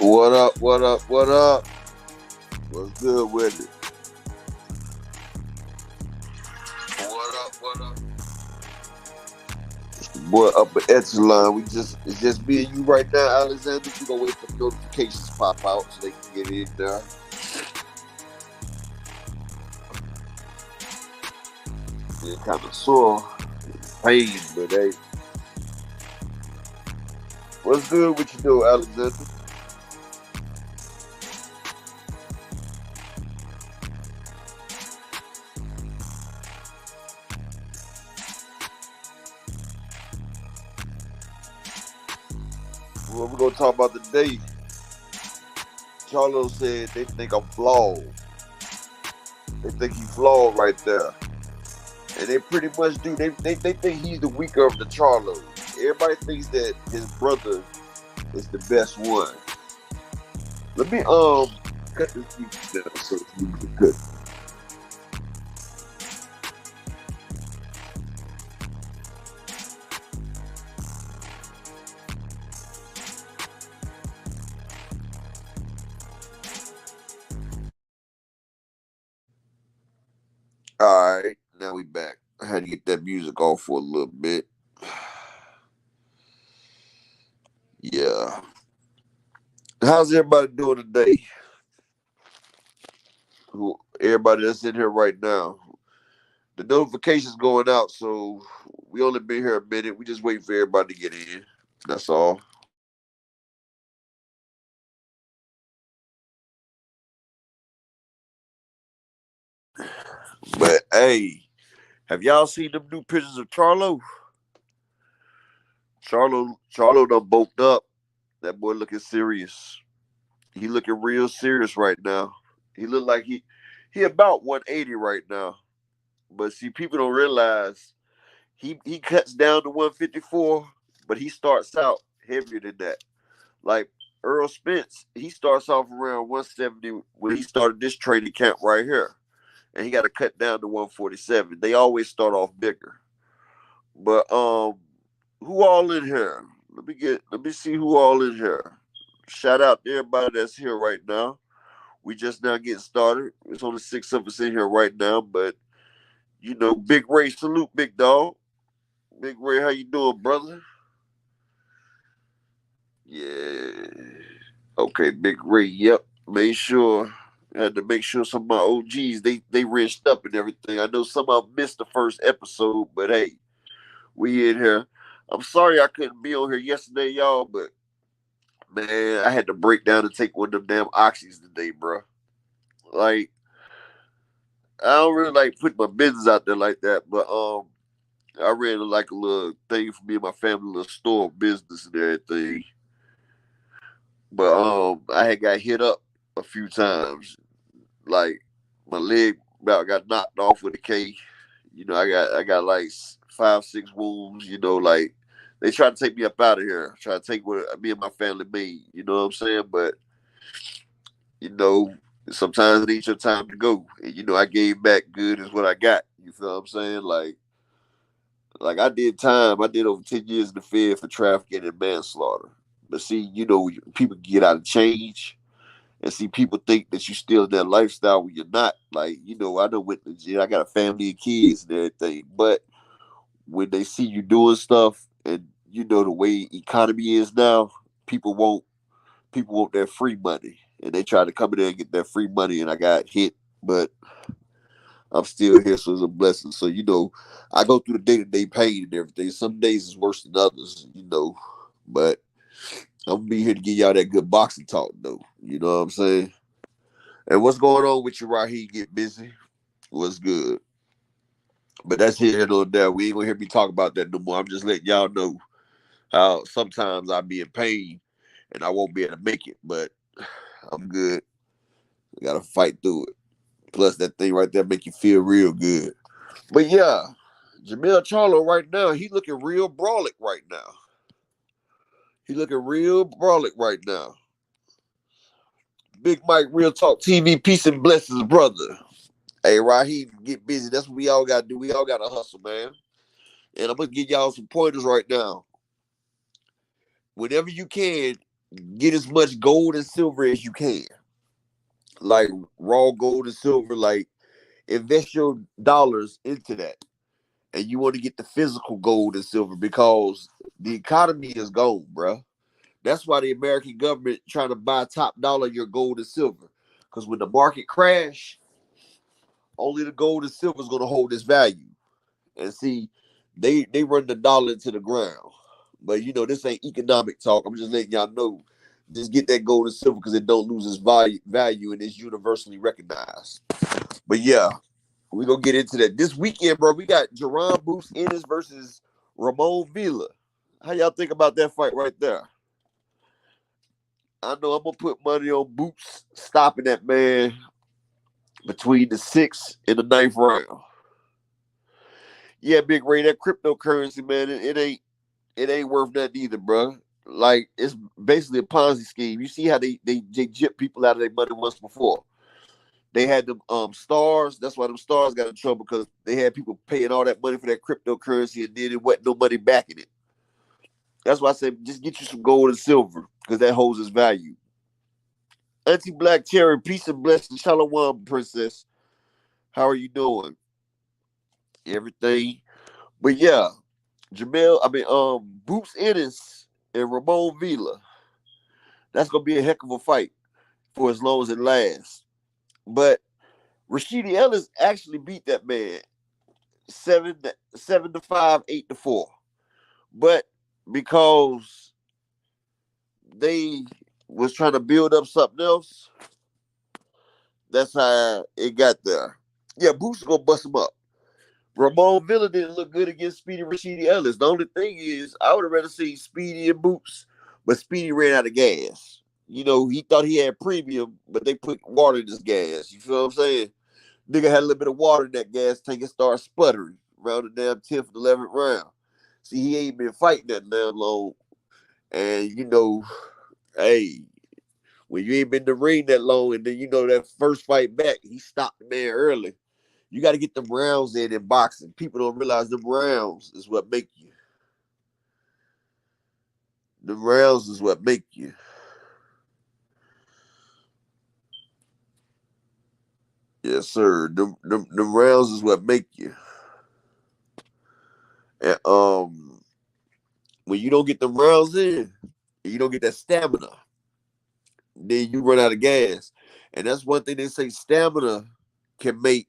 What up? What up? What up? What's good with it? What up? What up? It's the boy Upper Echelon. It's just me and you right now, Alexander. We gonna wait for the notifications to pop out so they can get in there. Yeah, kind of sore, pain, but hey, what's good with you, though, Alexander? What we gonna talk about today? Charlo said they think I'm flawed. They think he's flawed right there. And they pretty much do. They think he's the weaker of the Charlos. Everybody thinks that his brother is the best one. Let me cut this music down so it's music good. All right, now we back. I had to get that music off for a little bit. Yeah. How's everybody doing today? Everybody that's in here right now. The notification's going out, so we only been here a minute. We just waiting for everybody to get in. That's all. But hey, have y'all seen them new pictures of Charlo? Charlo done bulked up. That boy looking serious. He looking real serious right now. He look like he about 180 right now. But see, people don't realize he cuts down to 154, but he starts out heavier than that. Like Earl Spence, he starts off around 170 when he started this training camp right here. And he got to cut down to 147. They always start off bigger. But who all in here? Let me see who all in here. Shout out to everybody that's here right now. We just now getting started. There's only 6 of us in here right now, but you know, Big Ray, salute, big dog. Big Ray, how you doing, brother? Yeah. Okay, Big Ray. Yep. Made sure. Had to make sure some of my OGs they rinsed up and everything. I know some of them missed the first episode, but hey, we in here. I'm sorry I couldn't be on here yesterday, y'all, but man, I had to break down and take one of them damn oxys today, bro. Like, I don't really like putting my business out there like that, but I ran like a little thing for me and my family, a little store business and everything. But I had got hit up a few times. Like my leg about got knocked off with a K. You know, I got like 5, 6 wounds. You know, like they tried to take me up out of here, try to take what me and my family made. You know what I'm saying? But you know, sometimes it ain't your time to go. And you know, I gave back good is what I got. You feel what I'm saying? Like I did time. I did over 10 years in the Fed for trafficking and manslaughter. But see, you know, people get out of change. And see, people think that you still in that lifestyle when you're not. Like, you know, I know with legit, I got a family and kids and everything. But when they see you doing stuff and you know the way economy is now, people want their free money. And they try to come in there and get their free money and I got hit. But I'm still here, so it's a blessing. So, you know, I go through the day-to-day pain and everything. Some days is worse than others, you know. But I'm gonna be here to give y'all that good boxing talk though. You know what I'm saying? And what's going on with you right here? Get busy. What's good? But that's here and on there. We ain't gonna hear me talk about that no more. I'm just letting y'all know how sometimes I be in pain and I won't be able to make it, but I'm good. I gotta fight through it. Plus that thing right there make you feel real good. But yeah, Jamel Charlo right now, he looking real brawlic right now. He looking real brawlic right now. Big Mike, Real Talk TV, peace and blessings, brother. Hey, Raheem, get busy. That's what we all got to do. We all got to hustle, man. And I'm going to give y'all some pointers right now. Whenever you can, get as much gold and silver as you can, like raw gold and silver. Like invest your dollars into that, and you want to get the physical gold and silver because the economy is gone, bro. That's why the American government trying to buy top dollar your gold and silver. Because when the market crash, only the gold and silver is going to hold its value. And see, they run the dollar into the ground. But this ain't economic talk. I'm just letting y'all know. Just get that gold and silver because it don't lose its value and it's universally recognized. But yeah, we're gonna get into that. This weekend, bro, we got Jerron Boots Ennis versus Ramon Villa. How y'all think about that fight right there? I know I'm gonna put money on Boots stopping that man between the 6th and the 9th round. Yeah, Big Ray, that cryptocurrency, man, it ain't worth nothing either, bro. Like it's basically a Ponzi scheme. You see how they gypped people out of their money once before. They had them stars. That's why them stars got in trouble because they had people paying all that money for that cryptocurrency and then it wasn't no money backing it. That's why I said just get you some gold and silver because that holds its value. Auntie Black Cherry, peace and blessings, Shalom, princess. How are you doing? Everything. But yeah, Boots Ennis and Ramon Villa. That's gonna be a heck of a fight for as long as it lasts. But Rashidi Ellis actually beat that man 7-5, 8-4. But because they was trying to build up something else, that's how it got there. Yeah, Boots is gonna bust him up. Ramon Villa didn't look good against Speedy Rashidi Ellis. The only thing is, I would have rather seen Speedy and Boots, but Speedy ran out of gas. He thought he had premium, but they put water in his gas. You feel what I'm saying? Nigga had a little bit of water in that gas tank and started sputtering around the damn 10th and 11th round. See, he ain't been fighting that damn long. And, hey, when you ain't been in the ring that long and then that first fight back, he stopped the man early. You got to get them rounds in boxing. People don't realize them rounds is what make you. The rounds is what make you. Yes, sir. The rounds is what make you. And when you don't get the rounds in, you don't get that stamina, then you run out of gas. And that's one thing they say, stamina can make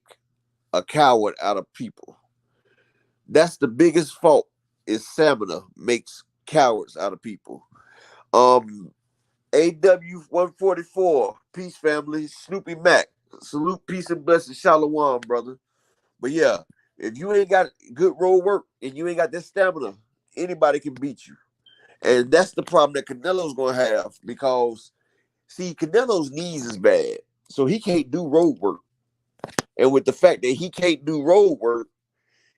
a coward out of people. That's the biggest fault is stamina makes cowards out of people. AW 144, peace family, Snoopy Mac. Salute, peace and blessings, Shalom, brother. But yeah, if you ain't got good road work and you ain't got that stamina, anybody can beat you. And that's the problem that Canelo's gonna have because see, Canelo's knees is bad. So he can't do road work. And with the fact that he can't do road work,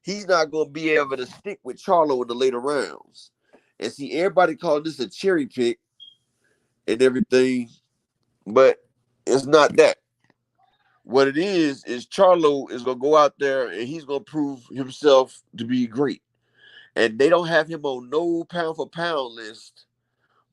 he's not gonna be able to stick with Charlo in the later rounds. And see, everybody called this a cherry pick and everything, but it's not that. What it is Charlo is gonna go out there and he's gonna prove himself to be great. And they don't have him on no pound for pound list,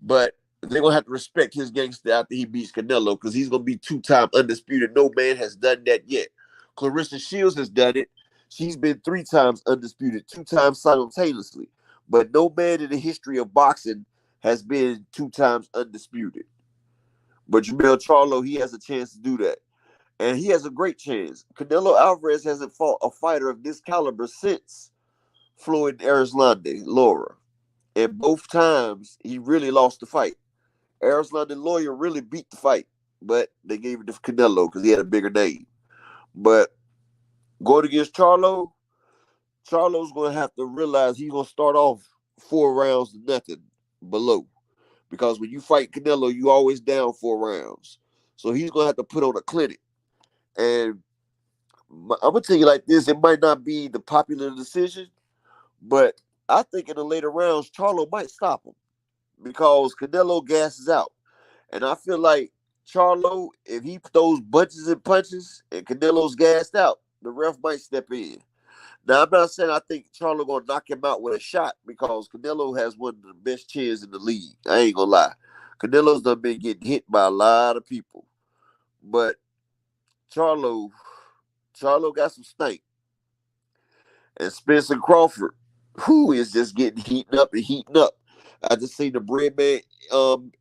but they're gonna have to respect his gangster after he beats Canelo because he's gonna be 2-time undisputed. No man has done that yet. Clarissa Shields has done it. She's been 3 times undisputed, 2 times simultaneously. But no man in the history of boxing has been 2 times undisputed. But Jamel Charlo, he has a chance to do that. And he has a great chance. Canelo Alvarez hasn't fought a fighter of this caliber since Floyd Arislande Lara. And both times, he really lost the fight. Arislande Lara really beat the fight, but they gave it to Canelo because he had a bigger name. But going against Charlo, Charlo's going to have to realize he's going to start off 4 rounds to nothing below. Because when you fight Canelo, you always down 4 rounds. So he's going to have to put on a clinic. And I'm going to tell you like this, it might not be the popular decision, but I think in the later rounds, Charlo might stop him because Canelo gasses out. And I feel like Charlo, if he throws bunches and punches and Canelo's gassed out, the ref might step in. Now, I'm not saying I think Charlo going to knock him out with a shot because Canelo has one of the best chins in the league. I ain't going to lie. Canelo's done been getting hit by a lot of people. But Charlo, Charlo got some stank. And Spence and Crawford, who is just getting heating up and heating up. I just seen the Breadman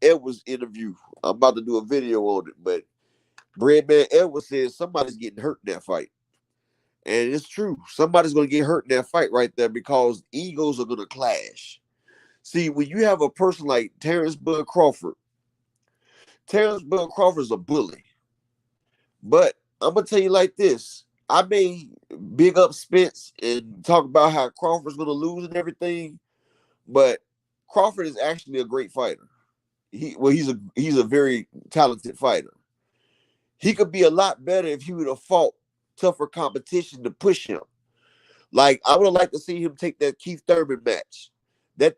Edwards interview. I'm about to do a video on it, but Breadman Edwards says somebody's getting hurt in that fight. And it's true. Somebody's going to get hurt in that fight right there because egos are going to clash. See, when you have a person like Terrence Bud Crawford's a bully. But I'm going to tell you like this. I may big up Spence and talk about how Crawford's going to lose and everything, but Crawford is actually a great fighter. He's a very talented fighter. He could be a lot better if he would have fought tougher competition to push him. Like, I would have liked to see him take that Keith Thurman match. That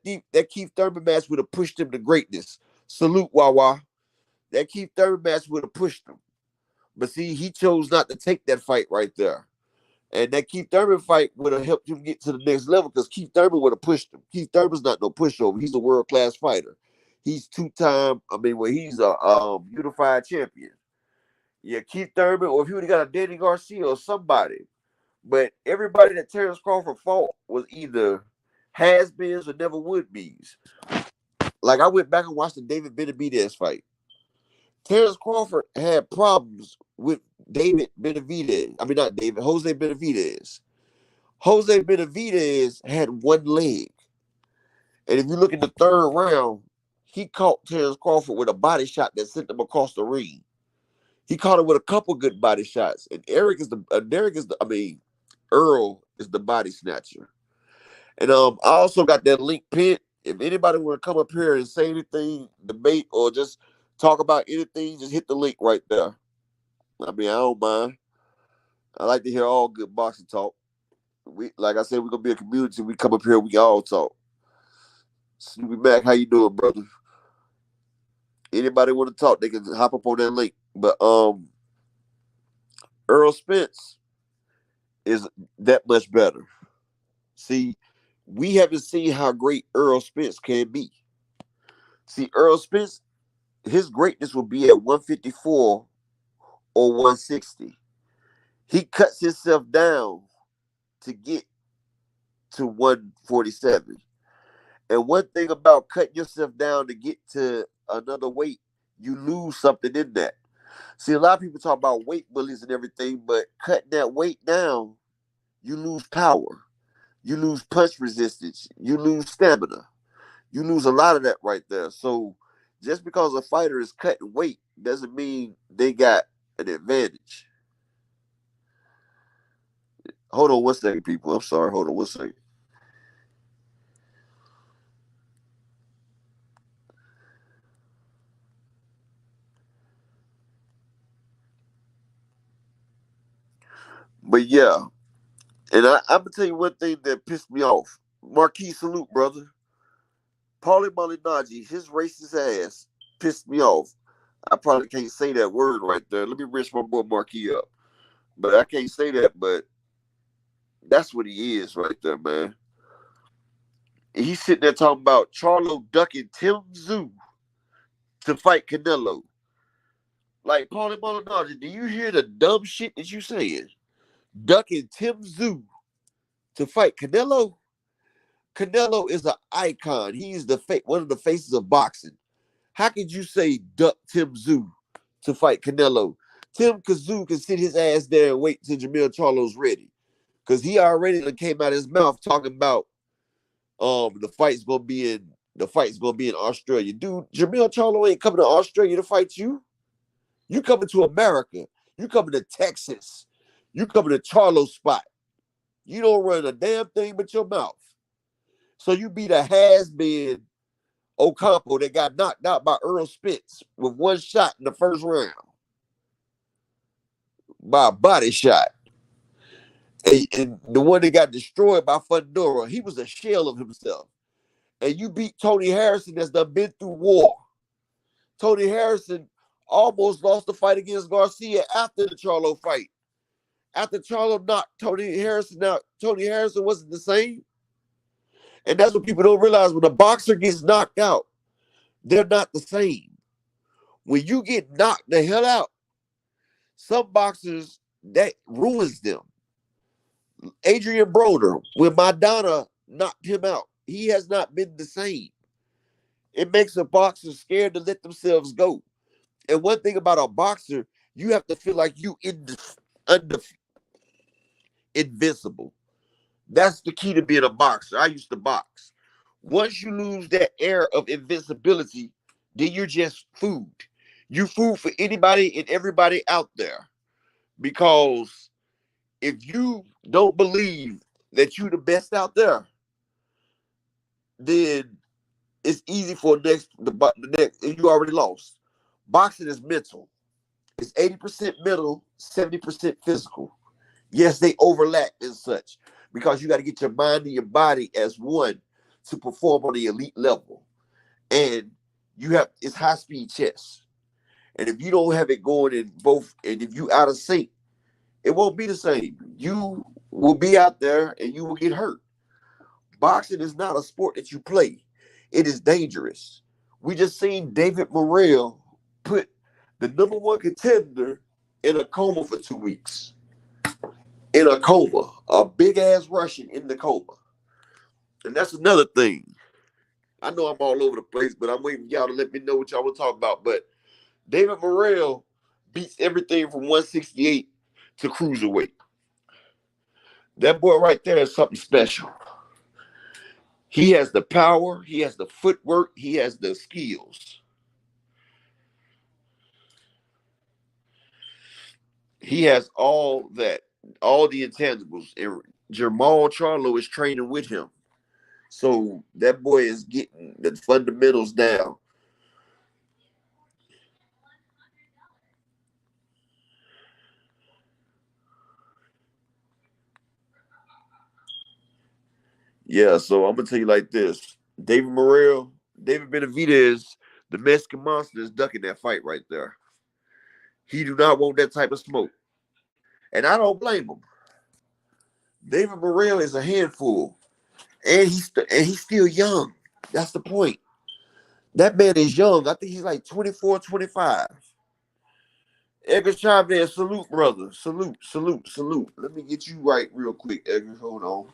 Keith Thurman match would have pushed him to greatness. Salute, Wawa. That Keith Thurman match would have pushed him. But see, he chose not to take that fight right there. And that Keith Thurman fight would have helped him get to the next level because Keith Thurman would have pushed him. Keith Thurman's not no pushover. He's a world-class fighter. He's he's a unified champion. Yeah, Keith Thurman, or if he would have got a Danny Garcia or somebody. But everybody that Terrence Crawford fought was either has-beens or never would-be's. Like, I went back and watched the David Benavidez fight. Terrence Crawford had problems with Jose Benavidez. Jose Benavidez had one leg. And if you look in the third round, he caught Terrence Crawford with a body shot that sent him across the ring. He caught him with a couple good body shots. And Earl is the body snatcher. And I also got that link pinned. If anybody want to come up here and say anything, debate, or just talk about anything, just hit the link right there. I don't mind. I like to hear all good boxing talk. Like I said, we're gonna be a community. We come up here, we can all talk. Snoopy Mac, how you doing, brother? Anybody want to talk, they can hop up on that link. But Earl Spence is that much better. See, we haven't seen how great Earl Spence can be. See, Earl Spence, his greatness will be at 154 or 160. He cuts himself down to get to 147. And one thing about cutting yourself down to get to another weight, you lose something in that. See, a lot of people talk about weight bullies and everything, but cutting that weight down, you lose power. You lose punch resistance. You lose stamina. You lose a lot of that right there. So just because a fighter is cutting weight doesn't mean they got an advantage. Hold on one second, people. I'm sorry. Hold on one second. But yeah, and I'm going to tell you one thing that pissed me off. Marquis, salute, brother. Paulie Malignaggi, his racist ass pissed me off. I probably can't say that word right there. Let me rinse my boy Marquis up. But I can't say that, but that's what he is right there, man. And he's sitting there talking about Charlo ducking Tim Tszyu to fight Canelo. Like, Paulie Malignaggi, do you hear the dumb shit that you saying? Ducking Tim Tszyu to fight Canelo? Canelo is an icon. He's one of the faces of boxing. How could you say duck Tim Tszyu to fight Canelo? Tim Tszyu can sit his ass there and wait till Jermell Charlo's ready. Because he already came out of his mouth talking about the fight's gonna be in Australia. Dude, Jermell Charlo ain't coming to Australia to fight you. You coming to America. You coming to Texas. You coming to Charlo spot. You don't run a damn thing but your mouth. So you be the has-been Ocampo that got knocked out by Earl Spence with one shot in the first round. By a body shot. And the one that got destroyed by Fundora, he was a shell of himself. And you beat Tony Harrison that's done been through war. Tony Harrison almost lost the fight against Garcia after the Charlo fight. After Charlo knocked Tony Harrison out, Tony Harrison wasn't the same. And that's what people don't realize. When a boxer gets knocked out, They're not the same. When you get knocked the hell out, some boxers, that ruins them. Adrian Broner, when Madonna knocked him out, he has not been the same. It makes a boxer scared to let themselves go. And one thing about a boxer, you have to feel like you invincible. That's the key to being a boxer. I used to box. Once you lose that air of invincibility, then you're just food. You food for anybody and everybody out there. Because if you don't believe that you the best out there, then it's easy for the next. You already lost. Boxing is mental. It's 80% mental, 70% physical. Yes, they overlap and such because you got to get your mind and your body as one to perform on the elite level. And it's high speed chess. And if you don't have it going in both, and if you out of sync, it won't be the same. You will be out there and you will get hurt. Boxing is not a sport that you play. It is dangerous. We just seen David Morrell put the number one contender in a coma for 2 weeks. In a coma. A big ass Russian in the coma. And that's another thing. I know I'm all over the place, but I'm waiting for y'all to let me know what y'all want to talk about. But David Morrell beats everything from 168 to cruiserweight. That boy right there is something special. He has the power, he has the footwork, he has the skills. He has all that, all the intangibles. And Jamal Charlo is training with him. So that boy is getting the fundamentals down. Yeah, so I'm gonna tell you like this. David Morrell, David Benavidez, the Mexican monster is ducking that fight right there. He do not want that type of smoke. And I don't blame him. David Morrell is a handful. And he's still young. That's the point. That man is young. I think he's like 24, 25. Edgar Chavez, salute, brother. Salute, salute, salute. Let me get you right real quick, Edgar. Hold on.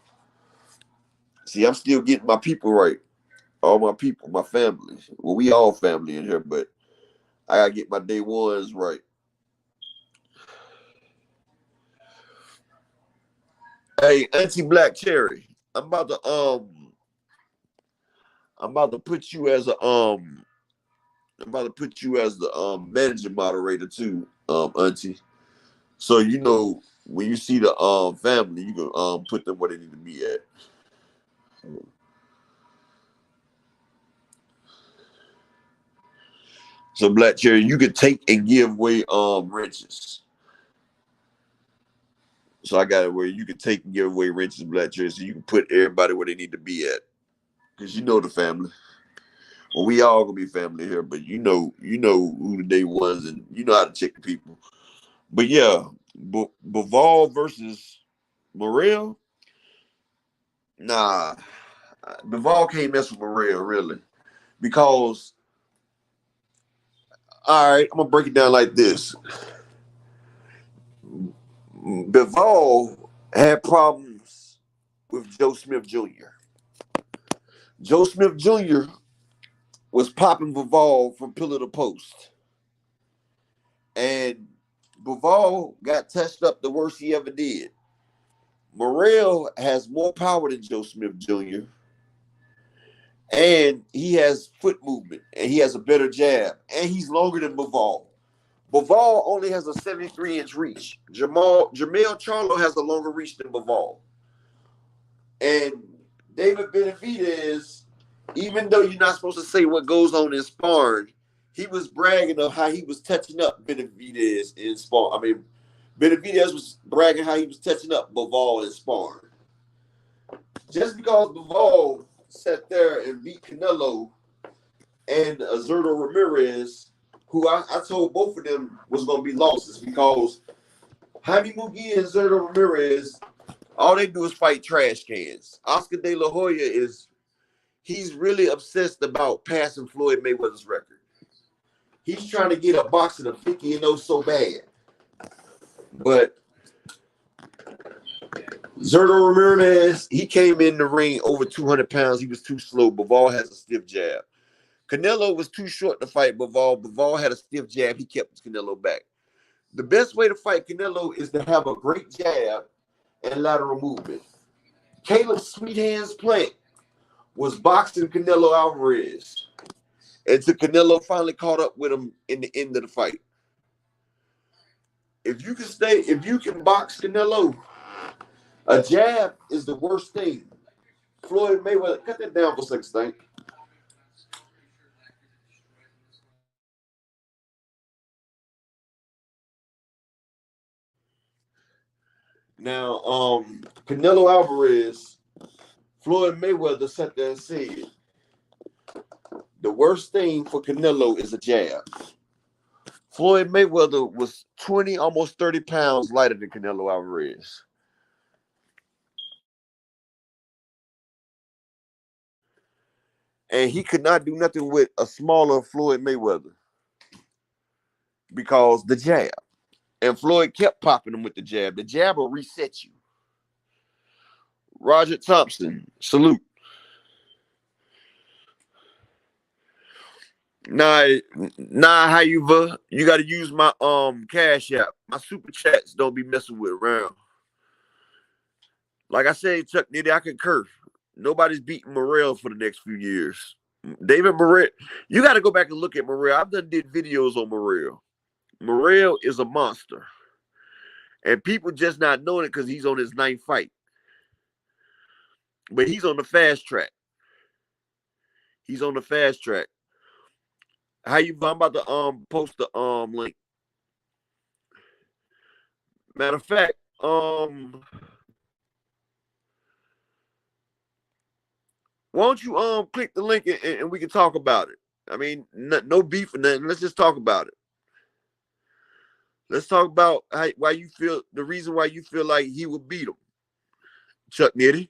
See, I'm still getting my people right. All my people, my family. Well, we all family in here, but I gotta get my day ones right. Hey, Auntie Black Cherry, I'm about to put you as the manager moderator too, Auntie. So you know when you see the family, you can put them where they need to be at. So Black Cherry, you could take and give away wrenches. So I got it where you can take and give away wrenches, Black Cherry, so you can put everybody where they need to be at. Because you know the family. Well, we all gonna be family here, but you know who the day was, and you know how to check the people. But yeah, Bivol versus Morrell. Nah, Bivol can't mess with Morrell really, because all right, I'm gonna break it down like this. Bivol had problems with Joe Smith Jr. Joe Smith Jr. was popping Bivol from pillar to post, and Bivol got touched up the worst he ever did. Morrell has more power than Joe Smith Jr. and he has foot movement, and he has a better jab, and he's longer than Bivol. Bivol only has a 73-inch reach. Jamel Charlo has a longer reach than Bivol. And David Benavidez, even though you're not supposed to say what goes on in sparring, he was bragging of how he was touching up Benavidez in sparring. I mean, Benavidez was bragging how he was touching up Bivol in sparring. Just because Bivol sat there and beat Canelo and Zurdo Ramirez, who I told both of them was going to be losses, because Jaime Munguia and Zurdo Ramirez, all they do is fight trash cans. Oscar De La Hoya he's really obsessed about passing Floyd Mayweather's record. He's trying to get a boxer to 50-0 so bad. But Zerto Ramirez, he came in the ring over 200 pounds. He was too slow. Bivol has a stiff jab. Canelo was too short to fight Bivol. Bivol had a stiff jab. He kept Canelo back. The best way to fight Canelo is to have a great jab and lateral movement. Caleb Sweethands Plant was boxing Canelo Alvarez until Canelo finally caught up with him in the end of the fight. If you can box Canelo, a jab is the worst thing. Floyd Mayweather, cut that down for a second, Stank. Now, Canelo Alvarez, Floyd Mayweather sat there and said, the worst thing for Canelo is a jab. Floyd Mayweather was 20, almost 30 pounds lighter than Canelo Alvarez. And he could not do nothing with a smaller Floyd Mayweather because the jab. And Floyd kept popping him with the jab. The jab will reset you. Roger Thompson, salute. Nah, how you got to use my cash app. My super chats don't be messing with around. Like I said, Chuck Nitty, I concur. Nobody's beating Morrell for the next few years. David Morrell, you got to go back and look at Morrell. I've did videos on Morrell. Morrell is a monster. And people just not knowing it because he's on his 9th fight. But he's on the fast track. He's on the fast track. I'm about to post the link. Matter of fact, why don't you click the link and we can talk about it? I mean, no beef or nothing. Let's just talk about it. Let's talk about why you feel the reason why you feel like he would beat him. Chuck Nitty.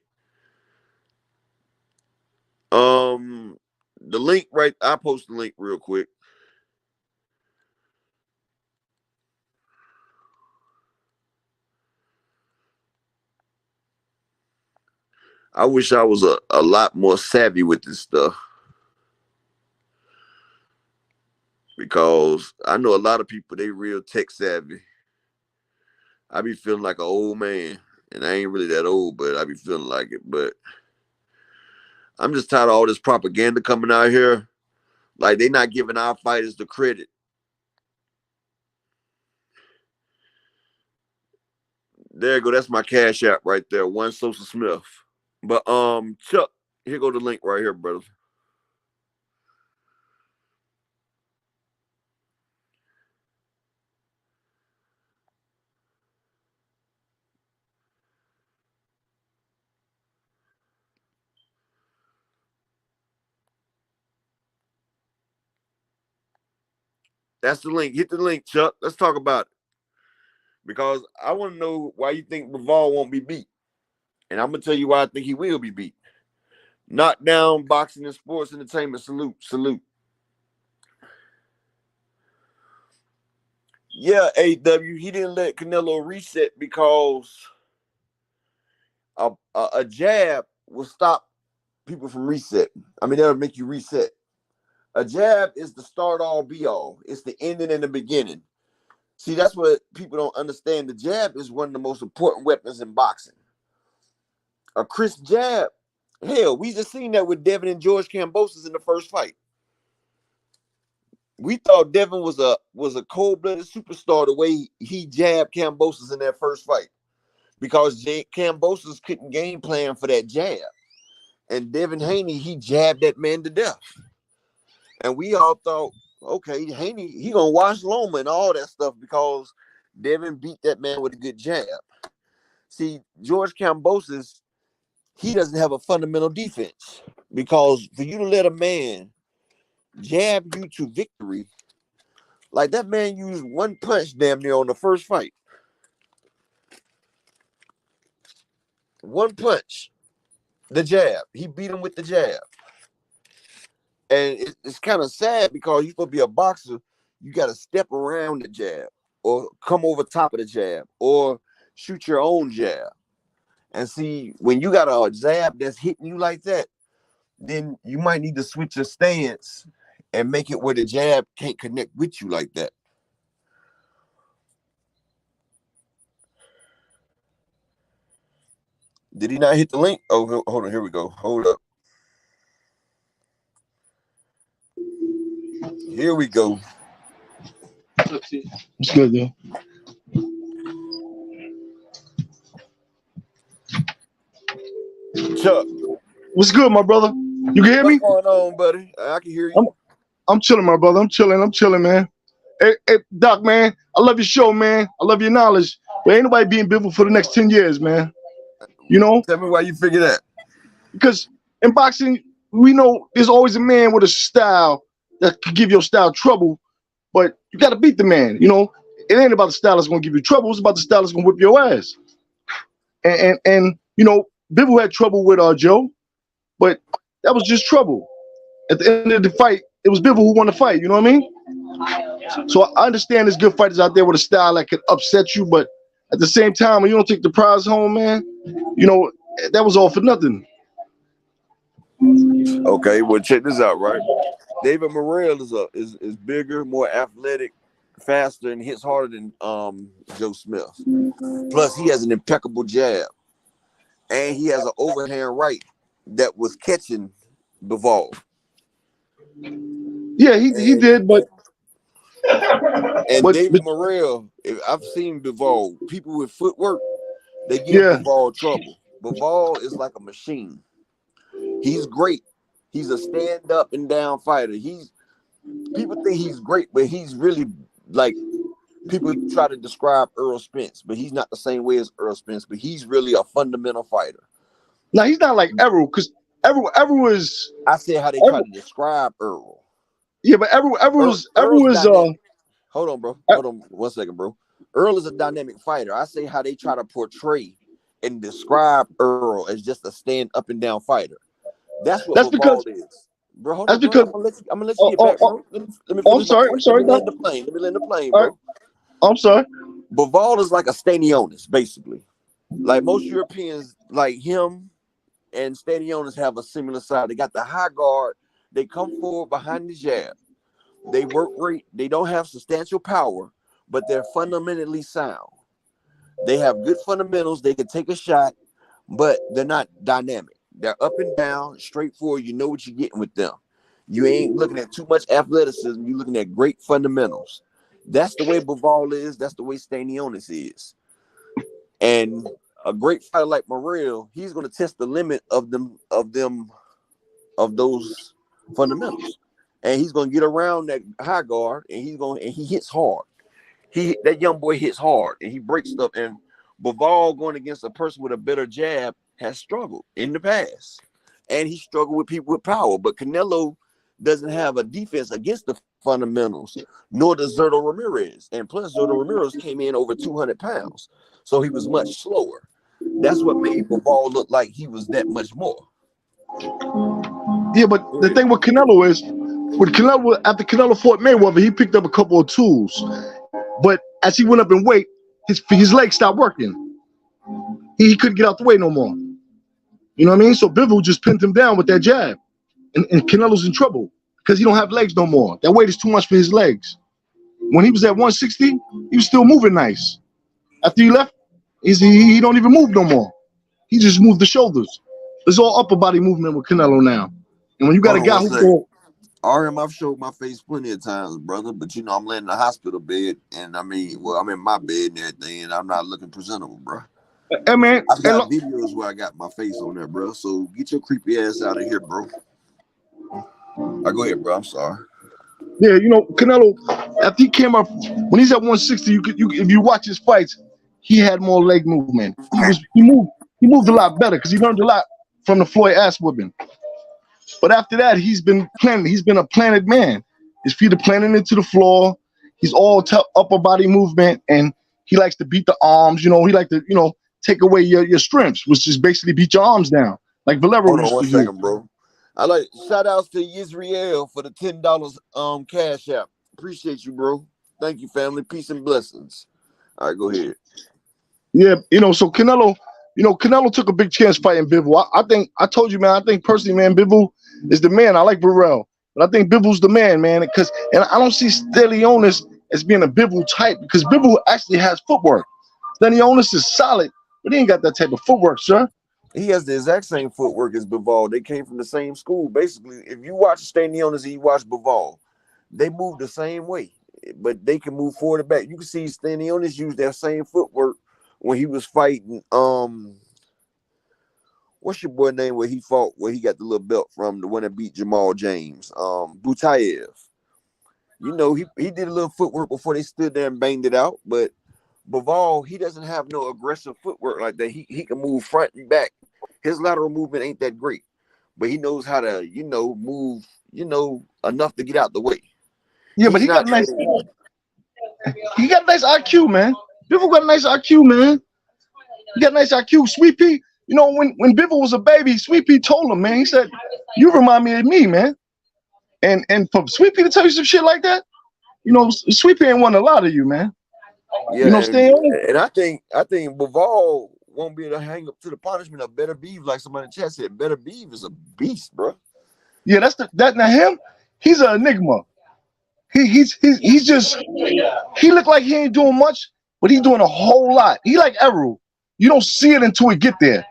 The link right. I'll post the link real quick. I wish I was a lot more savvy with this stuff. Because I know a lot of people, they real tech savvy. I be feeling like an old man. And I ain't really that old, but I be feeling like it. But I'm just tired of all this propaganda coming out here. Like, they not giving our fighters the credit. There you go. That's my cash app right there. One Sosa Smith. But Chuck, here go the link right here, brother. That's the link. Hit the link, Chuck. Let's talk about it. Because I want to know why you think Bivol won't be beat. And I'm going to tell you why I think he will be beat. Knockdown, boxing, and sports entertainment. Salute, salute. Yeah, AW, he didn't let Canelo reset because a jab will stop people from resetting. I mean, that'll make you reset. A jab is the start all be all. It's the ending and the beginning. See, that's what people don't understand. The jab is one of the most important weapons in boxing. A crisp jab. Hell, we just seen that with Devin and George Kambosos in the first fight. We thought Devin was a cold-blooded superstar the way he jabbed Kambosos in that first fight. Because Kambosos couldn't game plan for that jab. And Devin Haney, he jabbed that man to death. And we all thought, okay, Haney, he gonna wash Loma and all that stuff because Devin beat that man with a good jab. See, George Kambosos, he doesn't have a fundamental defense because for you to let a man jab you to victory, like that man used one punch damn near on the first fight. One punch, the jab. He beat him with the jab. And it's kind of sad because you're supposed to be a boxer. You got to step around the jab or come over top of the jab or shoot your own jab. And see, when you got a jab that's hitting you like that, then you might need to switch your stance and make it where the jab can't connect with you like that. Did he not hit the link? Oh, hold on. Here we go. Hold up. Here we go. It's good, though. Chuck. What's good, my brother? You can hear me? What's going on, buddy? I can hear you. I'm chilling, my brother. I'm chilling, man. Hey, Doc, man, I love your show, man. I love your knowledge. But ain't nobody being Bivol for the next 10 years, man. You know? Tell me why you figure that. Because in boxing, we know there's always a man with a style that can give your style trouble, but you got to beat the man. You know, it ain't about the style that's going to give you trouble. It's about the style that's going to whip your ass. And you know, Bivol had trouble with Joe, but that was just trouble. At the end of the fight, it was Bivol who won the fight. You know what I mean? So I understand there's good fighters out there with a style that can upset you, but at the same time, when you don't take the prize home, man, you know, that was all for nothing. Okay, well, check this out, right? David Morrell is bigger, more athletic, faster, and hits harder than Joe Smith. Plus, he has an impeccable jab, and he has an overhand right that was catching Bivol. Yeah, he did, but David Morrell, I've seen Bivol. People with footwork, they give Bivol trouble. Bivol is like a machine. He's great. He's a stand up and down fighter. People think he's great, but he's really like people try to describe Earl Spence, but he's not the same way as Earl Spence, but he's really a fundamental fighter. Now he's not like Errol, because Errol is. I said how they try to describe Earl. Yeah, but Errol is. Hold on, bro. Hold on 1 second, bro. Earl is a dynamic fighter. I say how they try to portray and describe Earl as just a stand up and down fighter. That's what Bivol is. Bro, hold on, bro. I'm gonna let you get back, bro. Let me I'm sorry. Let me land the plane, bro. Right. I'm sorry. Bivol is like a Stanionis, basically. Like most Europeans, like him and Stanionis have a similar side. They got the high guard. They come forward behind the jab. They work great. They don't have substantial power, but they're fundamentally sound. They have good fundamentals. They can take a shot, but they're not dynamic. They're up and down, straightforward. You know what you're getting with them. You ain't looking at too much athleticism. You're looking at great fundamentals. That's the way Bivol is. That's the way Stanionis is. And a great fighter like Morrell, he's going to test the limit of those fundamentals. And he's going to get around that high guard, and he hits hard. That young boy hits hard, and he breaks stuff. And Bivol going against a person with a better jab has struggled in the past, and he struggled with people with power. But Canelo doesn't have a defense against the fundamentals, nor does Zurdo Ramirez. And plus, Zurdo Ramirez came in over 200 pounds, so he was much slower. That's what made Bivol look like he was that much more. Yeah, but the thing with Canelo is, after Canelo fought Mayweather, he picked up a couple of tools, but as he went up in weight, his legs stopped working. He couldn't get out the way no more. You know what I mean? So Bivol just pinned him down with that jab. And Canelo's in trouble because he don't have legs no more. That weight is too much for his legs. When he was at 160, he was still moving nice. After he left, he don't even move no more. He just moved the shoulders. It's all upper body movement with Canelo now. And when you got a guy who... RM, I've showed my face plenty of times, brother, but you know I'm laying in the hospital bed, and I'm in my bed and everything, and I'm not looking presentable, bro. Hey, man, I've got videos where I got my face on there, bro. So get your creepy ass out of here, bro. Go ahead, bro. I'm sorry. Yeah, you know, Canelo, after he came up, when he's at 160, if you watch his fights, he had more leg movement. He moved a lot better because he learned a lot from the Floyd ass whooping. But after that, he's been a planted man. His feet are planted into the floor. He's all upper body movement, and he likes to beat the arms. You know, he like to, you know, take away your strengths, which is basically beat your arms down, like Valero used to do. Hold on 1 second, bro. I like shout outs to Yisrael for the $10 cash app. Appreciate you, bro. Thank you, family. Peace and blessings. All right, go ahead. Yeah, so Canelo took a big chance fighting Bivol. I think I told you, man. I think personally, man, Bivol is the man. I like Morrell, but I think Bivol's the man, man. And I don't see Stanionis as being a Bivol type because Bivol actually has footwork. Stanionis is solid, but he ain't got that type of footwork, sir. He has the exact same footwork as Bivol. They came from the same school. Basically, if you watch Stanionis and you watch Bivol, they move the same way, but they can move forward and back. You can see Stanionis use that same footwork when he was fighting. What's your boy name? Where he got the little belt from, the one that beat Jamal James, Butayev. You know, he did a little footwork before they stood there and banged it out, but Bivol, he doesn't have no aggressive footwork like that. He can move front and back. His lateral movement ain't that great, but he knows how to, move, enough to get out the way. Yeah, but he got nice IQ, man. Bivol got a nice IQ, man. He got nice IQ. Sweet Pea, when Bivol was a baby, Sweet Pea told him, man, he said, "You remind me of me, man." And for Sweet Pea to tell you some shit like that, Sweet Pea ain't won a lot of you, man. Yeah, Stay on. and I think Bivol won't be able to hang up to the punishment of Better Beef, like somebody in the chat said. Better Beef is a beast, bro. Yeah, now him. He's an enigma. He's just he look like he ain't doing much, but he's doing a whole lot. He like Errol. You don't see it until we get there.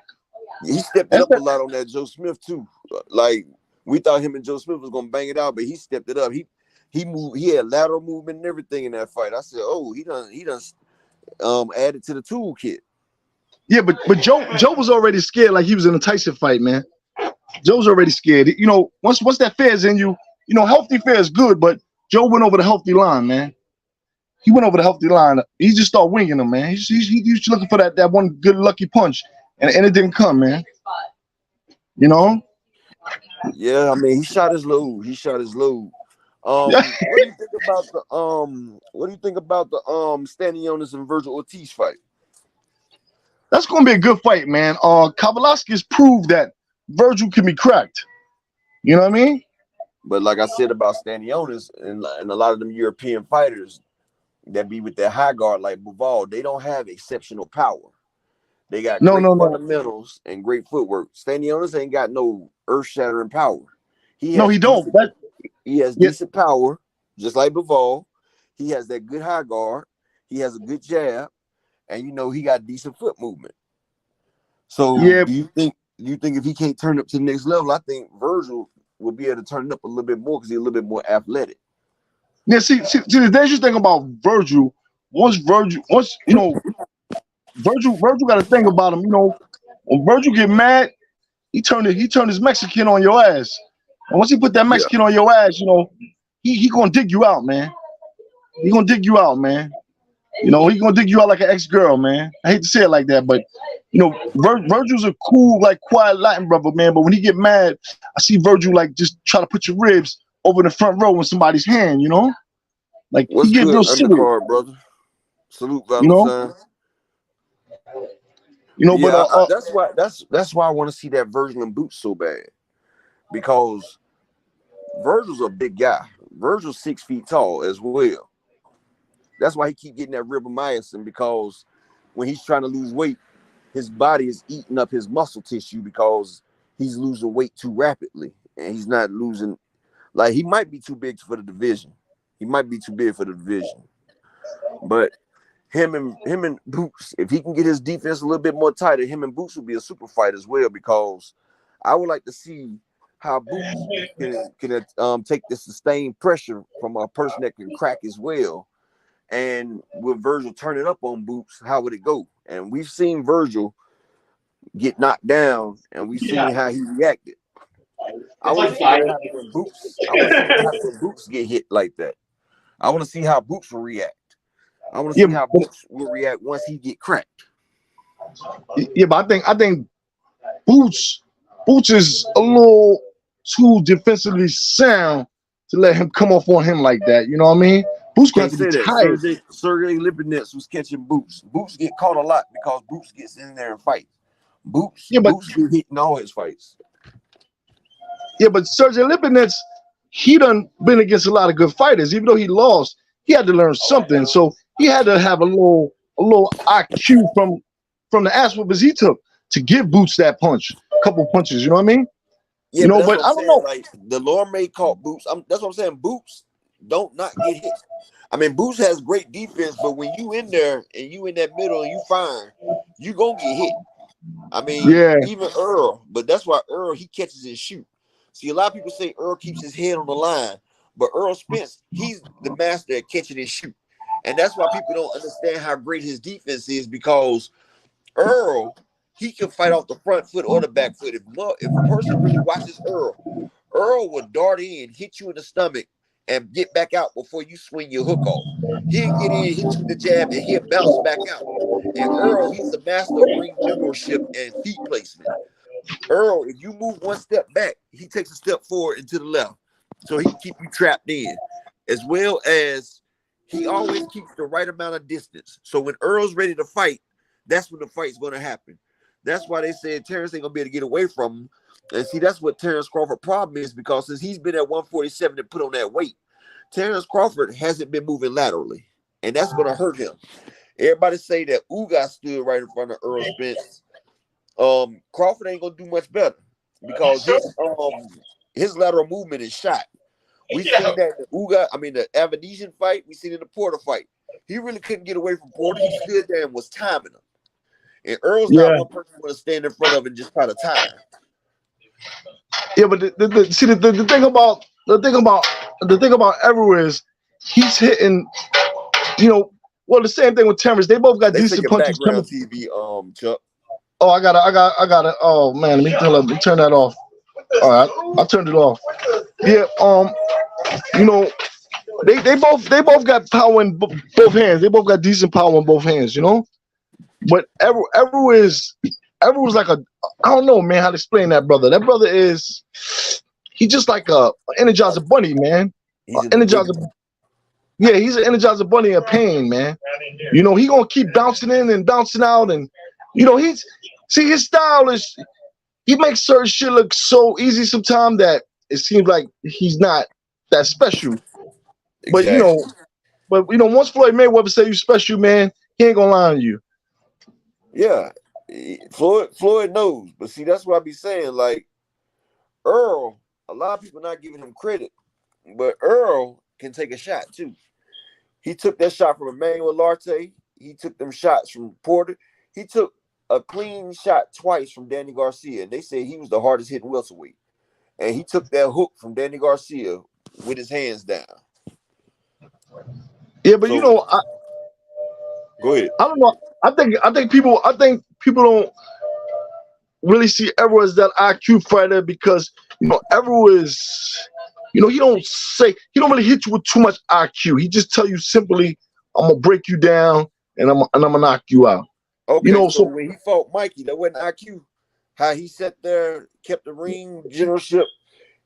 He stepped it up a lot on that Joe Smith too. Like we thought him and Joe Smith was gonna bang it out, but he stepped it up. He moved. He had lateral movement and everything in that fight. I said, oh, he done added to the toolkit. Yeah, but Joe was already scared, like he was in a Tyson fight, man. Joe's already scared. Once that fear is in you, healthy fear is good, but Joe went over the healthy line, man. He went over the healthy line. He just started winging them, man. He's looking for that one good lucky punch, and it didn't come, man. Yeah, I mean, he shot his load. What do you think about the Stanionis and Virgil Ortiz fight? That's gonna be a good fight, man. Kavaliauskas proved that Virgil can be cracked. You know what I mean? But like I said about Stanionis and a lot of them European fighters that be with their high guard like Bivol, they don't have exceptional power. They got great fundamentals and great footwork. Stanionis ain't got no earth-shattering power. He don't. He has decent power, just like Bivol. He has that good high guard. He has a good jab, and he got decent foot movement. So do you think if he can't turn up to the next level, I think Virgil will be able to turn it up a little bit more because he's a little bit more athletic. Yeah, see, the dangerous thing about Virgil, Virgil got a thing about him. When Virgil get mad, he turned his Mexican on your ass, and once he put that Mexican on your ass, he gonna dig you out, man. He gonna dig you out, man. He gonna dig you out like an ex-girl, man. I hate to say it like that, but Virgil's a cool, like quiet Latin brother, man. But when he get mad, I see Virgil like just try to put your ribs over the front row in somebody's hand, Like what's he get good, real serious, brother. Salute, Valentine. But that's why I want to see that Virgil in boots so bad, because Virgil's a big guy. Virgil's 6 feet tall as well. That's why he keep getting that ribomyosin, because when he's trying to lose weight, his body is eating up his muscle tissue because he's losing weight too rapidly, and he's not losing. Like, he might be too big for the division. He might be too big for the division, but him and Boots, if he can get his defense a little bit more tighter, him and Boots will be a super fight as well, because I would like to see how Boots can take the sustained pressure from a person that can crack as well. And with Virgil turning up on Boots, how would it go? And we've seen Virgil get knocked down, and we've seen how he reacted. I want to see what happens when Boots. I want to see what happens when Boots get hit like that. I want to see how Boots will react. I want to see how Boots will react once he get cracked. Yeah, but I think Boots is a little too defensively sound to let him come off on him like that. You know what I mean? Boots got to be tired. Sergey Lipinets was catching Boots. Boots get caught a lot because Boots gets in there and fights. Boots get hit in all his fights. Yeah, but Sergey Lipinets, he done been against a lot of good fighters. Even though he lost, he had to learn something. So he had to have a little IQ from the ass whoopers he took to give Boots that punch, couple punches. You know what I mean? Yeah, but that's But what I I'm don't saying. know. Like the lower May caught Boots. That's what I'm saying. Boots don't not get hit. I mean, Boots has great defense, but when you in there and you in that middle and you firing, you gonna get hit. I mean, Yeah, even Earl, but that's why Earl he catches and shoot. See, a lot of people say Earl keeps his head on the line, but Earl Spence, he's the master at catching and shoot. And that's why people don't understand how great his defense is, because Earl, he can fight off the front foot or the back foot. If a person really watches Earl will dart in, hit you in the stomach, and get back out before you swing your hook off. He'll get in, hit you with the jab, and he'll bounce back out. And Earl, he's the master of ring generalship and feet placement. Earl, if you move one step back, he takes a step forward and to the left, so he can keep you trapped in, as well as he always keeps the right amount of distance. So when Earl's ready to fight, that's when the fight's going to happen. That's why they said Terrence ain't going to be able to get away from him. And see, that's what Terrence Crawford problem is, because since he's been at 147 and put on that weight, Terrence Crawford hasn't been moving laterally, and that's going to hurt him. Everybody say that Ugas stood right in front of Earl Spence. Crawford ain't gonna do much better because his lateral movement is shot. We seen that in the Avedisian fight. We seen in the Porter fight. He really couldn't get away from Porter. He stood there and was timing him. And Earl's not yeah, one person who want to stand in front of and just try to time. yeah. But the thing about Everett is he's hitting. Well, the same thing with Terrence. They both got They say decent your punches background coming. TV, Chuck. Oh, I got it. Oh man, let me turn that off. All right, I turned it off. Yeah, you know, they both got power in both hands. They both got decent power in both hands. But Everett was like I don't know, man, how to explain that brother. That brother is he just like a Energizer Bunny, man. He's in the Energizer. big. Yeah, he's an Energizer Bunny of pain, man. He gonna keep bouncing in and bouncing out, and his style is he makes certain shit look so easy sometimes that it seems like he's not that special. But Exactly. once Floyd Mayweather say you special, man, he ain't gonna lie on you. Yeah. Floyd knows, but see, that's what I be saying. Like Earl, a lot of people not giving him credit, but Earl can take a shot too. He took that shot from Emmanuel Larte. He took them shots from Porter. He took a clean shot twice from Danny Garcia, and they said he was the hardest hitting welterweight. And he took that hook from Danny Garcia with his hands down. Yeah, but So I, go ahead. I don't know. I think people don't really see Everett as that IQ fighter because Everett is he don't really hit you with too much IQ. He just tell you simply, I'm gonna break you down and I'm gonna knock you out. Okay, so So when he fought Mikey, that wasn't IQ. How he sat there, kept the ring generalship.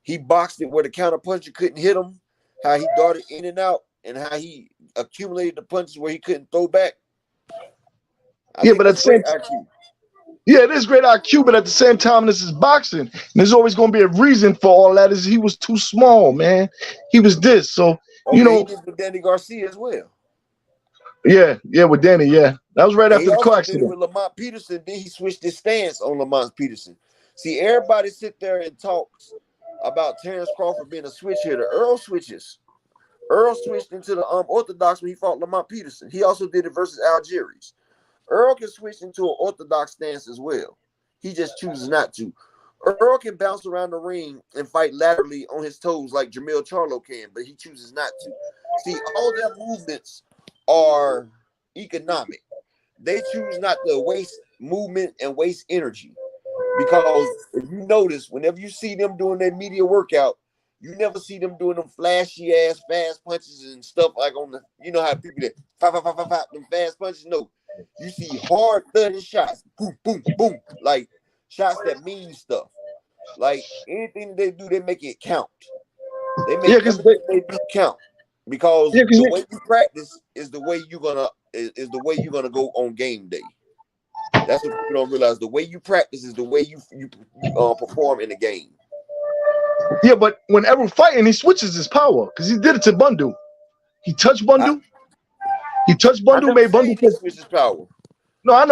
He boxed it where the counter puncher couldn't hit him. How he darted in and out, and how he accumulated the punches where he couldn't throw back. I yeah, think but at the that's same great IQ. yeah, it is great IQ, but at the same time, this is boxing. And there's always gonna be a reason for all that. Is he was too small, man. He was this. So, Okay, he did with Danny Garcia as well. yeah, with Danny, yeah. That was right And he after the car also did it accident. with Lamont Peterson. Then he switched his stance on Lamont Peterson. See, everybody sit there and talks about Terrence Crawford being a switch hitter. Earl switches. Earl switched into the orthodox when he fought Lamont Peterson. He also did it versus Algiers. Earl can switch into an orthodox stance as well. He just chooses not to. Earl can bounce around the ring and fight laterally on his toes like Jamil Charlo can, but he chooses not to. See, all their movements are economic. They choose not to waste movement and waste energy. Because if you notice, whenever you see them doing their media workout, you never see them doing them flashy ass fast punches and stuff like on the, how people that them fast punches. No, you see hard thudding shots, boom, boom, boom, like shots that mean stuff. Like anything they do, they make it count. They make Yeah, because everything they do count. Because yeah, the because way you practice is the way you're gonna go on game day. That's what people don't realize. The way you practice is the way you perform in the game. Yeah, but when Errol fighting, he switches his power because he did it to Bundu. He touched I, Bundu. He touched I Bundu, never made said Bundu. he switched his power. No, I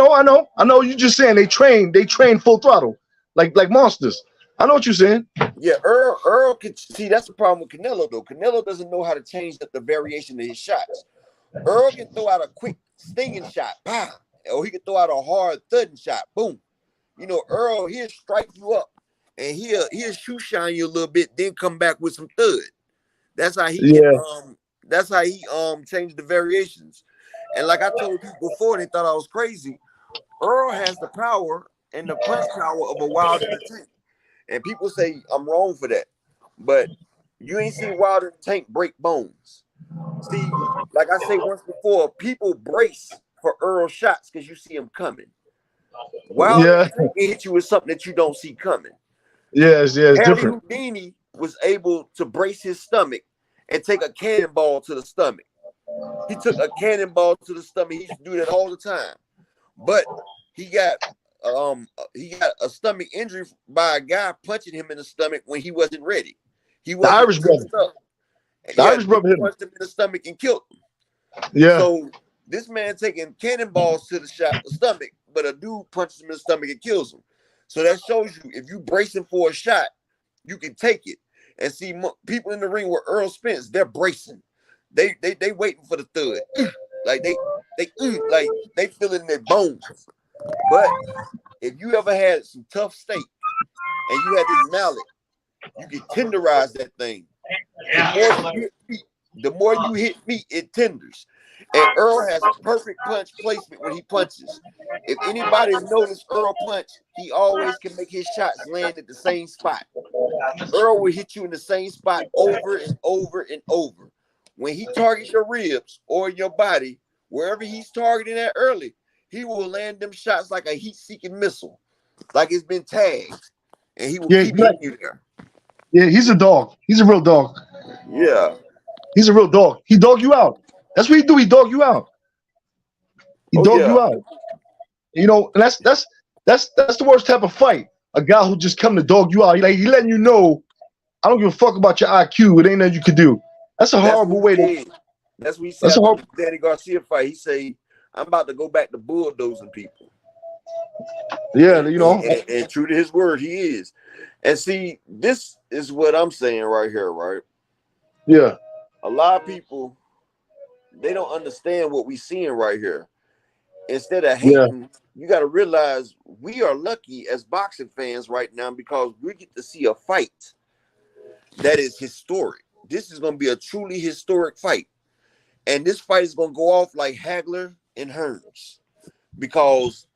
know. You just saying they train full throttle, like monsters. I know what you're saying. Yeah, Earl can see that's the problem with Canelo though. Canelo doesn't know how to change up the variation of his shots. Earl can throw out a quick stinging shot, pow, or he can throw out a hard thudding shot, boom. You know, Earl he'll strike you up and he'll shoe shine you a little bit, then come back with some thud. That's how he can Yeah, change the variations. And like I told people before, they thought I was crazy. Earl has the power and the punch power of a Wild in the Tank. And people say I'm wrong for that. But you ain't seen Wild in the Tank break bones. See, like I say once before, people brace for Earl shots because you see him coming. Wild in yeah, the Tank can hit you with something that you don't see coming. yeah. It's Harry different. Houdini was able to brace his stomach and take a cannonball to the stomach. He took a cannonball to the stomach. He used to do that all the time. But he got a stomach injury by a guy punching him in the stomach when he wasn't ready. He The wasn't Irish brother. juiced up. The Yeah, Irish dude brother hit him. punched him in the stomach and killed him. Yeah, So this man taking cannonballs to the stomach, but a dude punches him in the stomach and kills him. So that shows you if you bracing for a shot, you can take it. And see people in the ring with Earl Spence, they're bracing. They waiting for the thud. Like they feel it in their bones. But if you ever had some tough steak and you had this mallet, you can tenderize that thing. The more you hit meat, it tenders. And Earl has perfect punch placement when he punches. If anybody's noticed Earl punch, he always can make his shots land at the same spot. Earl will hit you in the same spot over and over and over. When he targets your ribs or your body, wherever he's targeting at early, he will land them shots like a heat-seeking missile, like it's been tagged, and he will yeah, keep hitting you there. yeah. He's a dog. He's a real dog. Yeah. He's a real dog. He dog you out. That's what he do. He dog you out. He Oh dog you yeah. out. You know, and that's the worst type of fight. A guy who just come to dog you out. He letting you know, I don't give a fuck about your IQ. It ain't nothing you could do. That's a That's horrible what he way to. did. That's what he said That's a after horrible. the Danny Garcia fight. He say, "I'm about to go back to bulldozing people." Yeah, And, you and, know. and, and true to his word, he is. And see, this is what I'm saying right here, right? Yeah, A lot of people, they don't understand what we seeing right here. Instead of yeah, hating, you got to realize we are lucky as boxing fans right now because we get to see a fight that is historic. This is going to be a truly historic fight. And this fight is going to go off like Hagler and Hearns because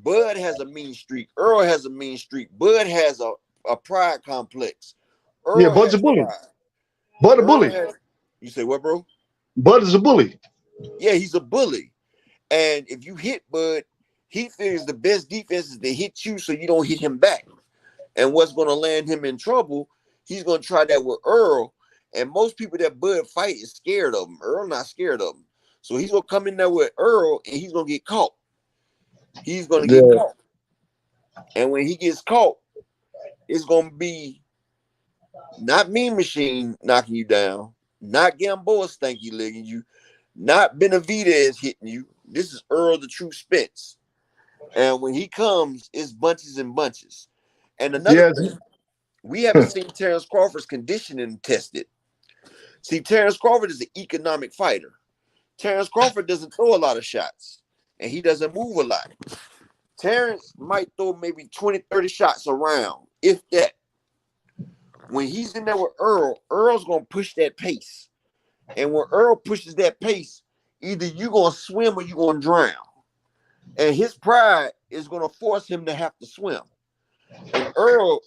Bud has a mean streak. Earl has a mean streak. Bud has a pride complex. yeah. Earl Bud's a has bully. pride. Bud a Earl bully. has, you say what, bro? Bud is a bully. Yeah, he's a bully. And if you hit Bud, he figures the best defense is to hit you so you don't hit him back. And what's going to land him in trouble, he's going to try that with Earl. And most people that Bud fight is scared of him. Earl not scared of him. So he's going to come in there with Earl and he's going to get caught. He's going to get Yeah, caught. And when he gets caught, it's going to be not Mean Machine knocking you down, not Gamboa stanky legging you, not Benavidez hitting you. This is Earl the true Spence. And when he comes, it's bunches and bunches. And another yeah, thing, we haven't seen Terrence Crawford's conditioning tested. See, Terrence Crawford is an economic fighter. Terrence Crawford doesn't throw a lot of shots, and he doesn't move a lot. Terrence might throw maybe 20, 30 shots around, if that. When he's in there with Earl, Earl's going to push that pace. And when Earl pushes that pace, either you're going to swim or you're going to drown. And his pride is going to force him to have to swim. And Earl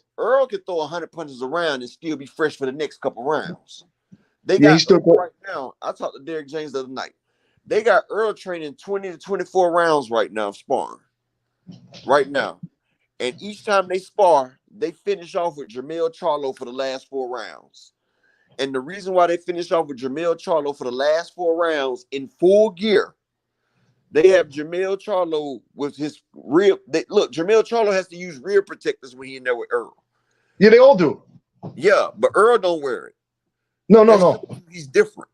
can throw 100 punches around and still be fresh for the next couple rounds. They yeah. got He's still. Earl right now. I talked to Derrick James the other night. They got Earl training 20 to 24 rounds right now of sparring. Right now. And each time they spar, they finish off with Jermell Charlo for the last 4 rounds. And the reason why they finish off with Jermell Charlo for the last 4 rounds in full gear, they have Jermell Charlo with his rear. Look, Jermell Charlo has to use rear protectors when he in there with Earl. Yeah, they all do. Yeah, but Earl don't wear it. No, no, That's no. he's different.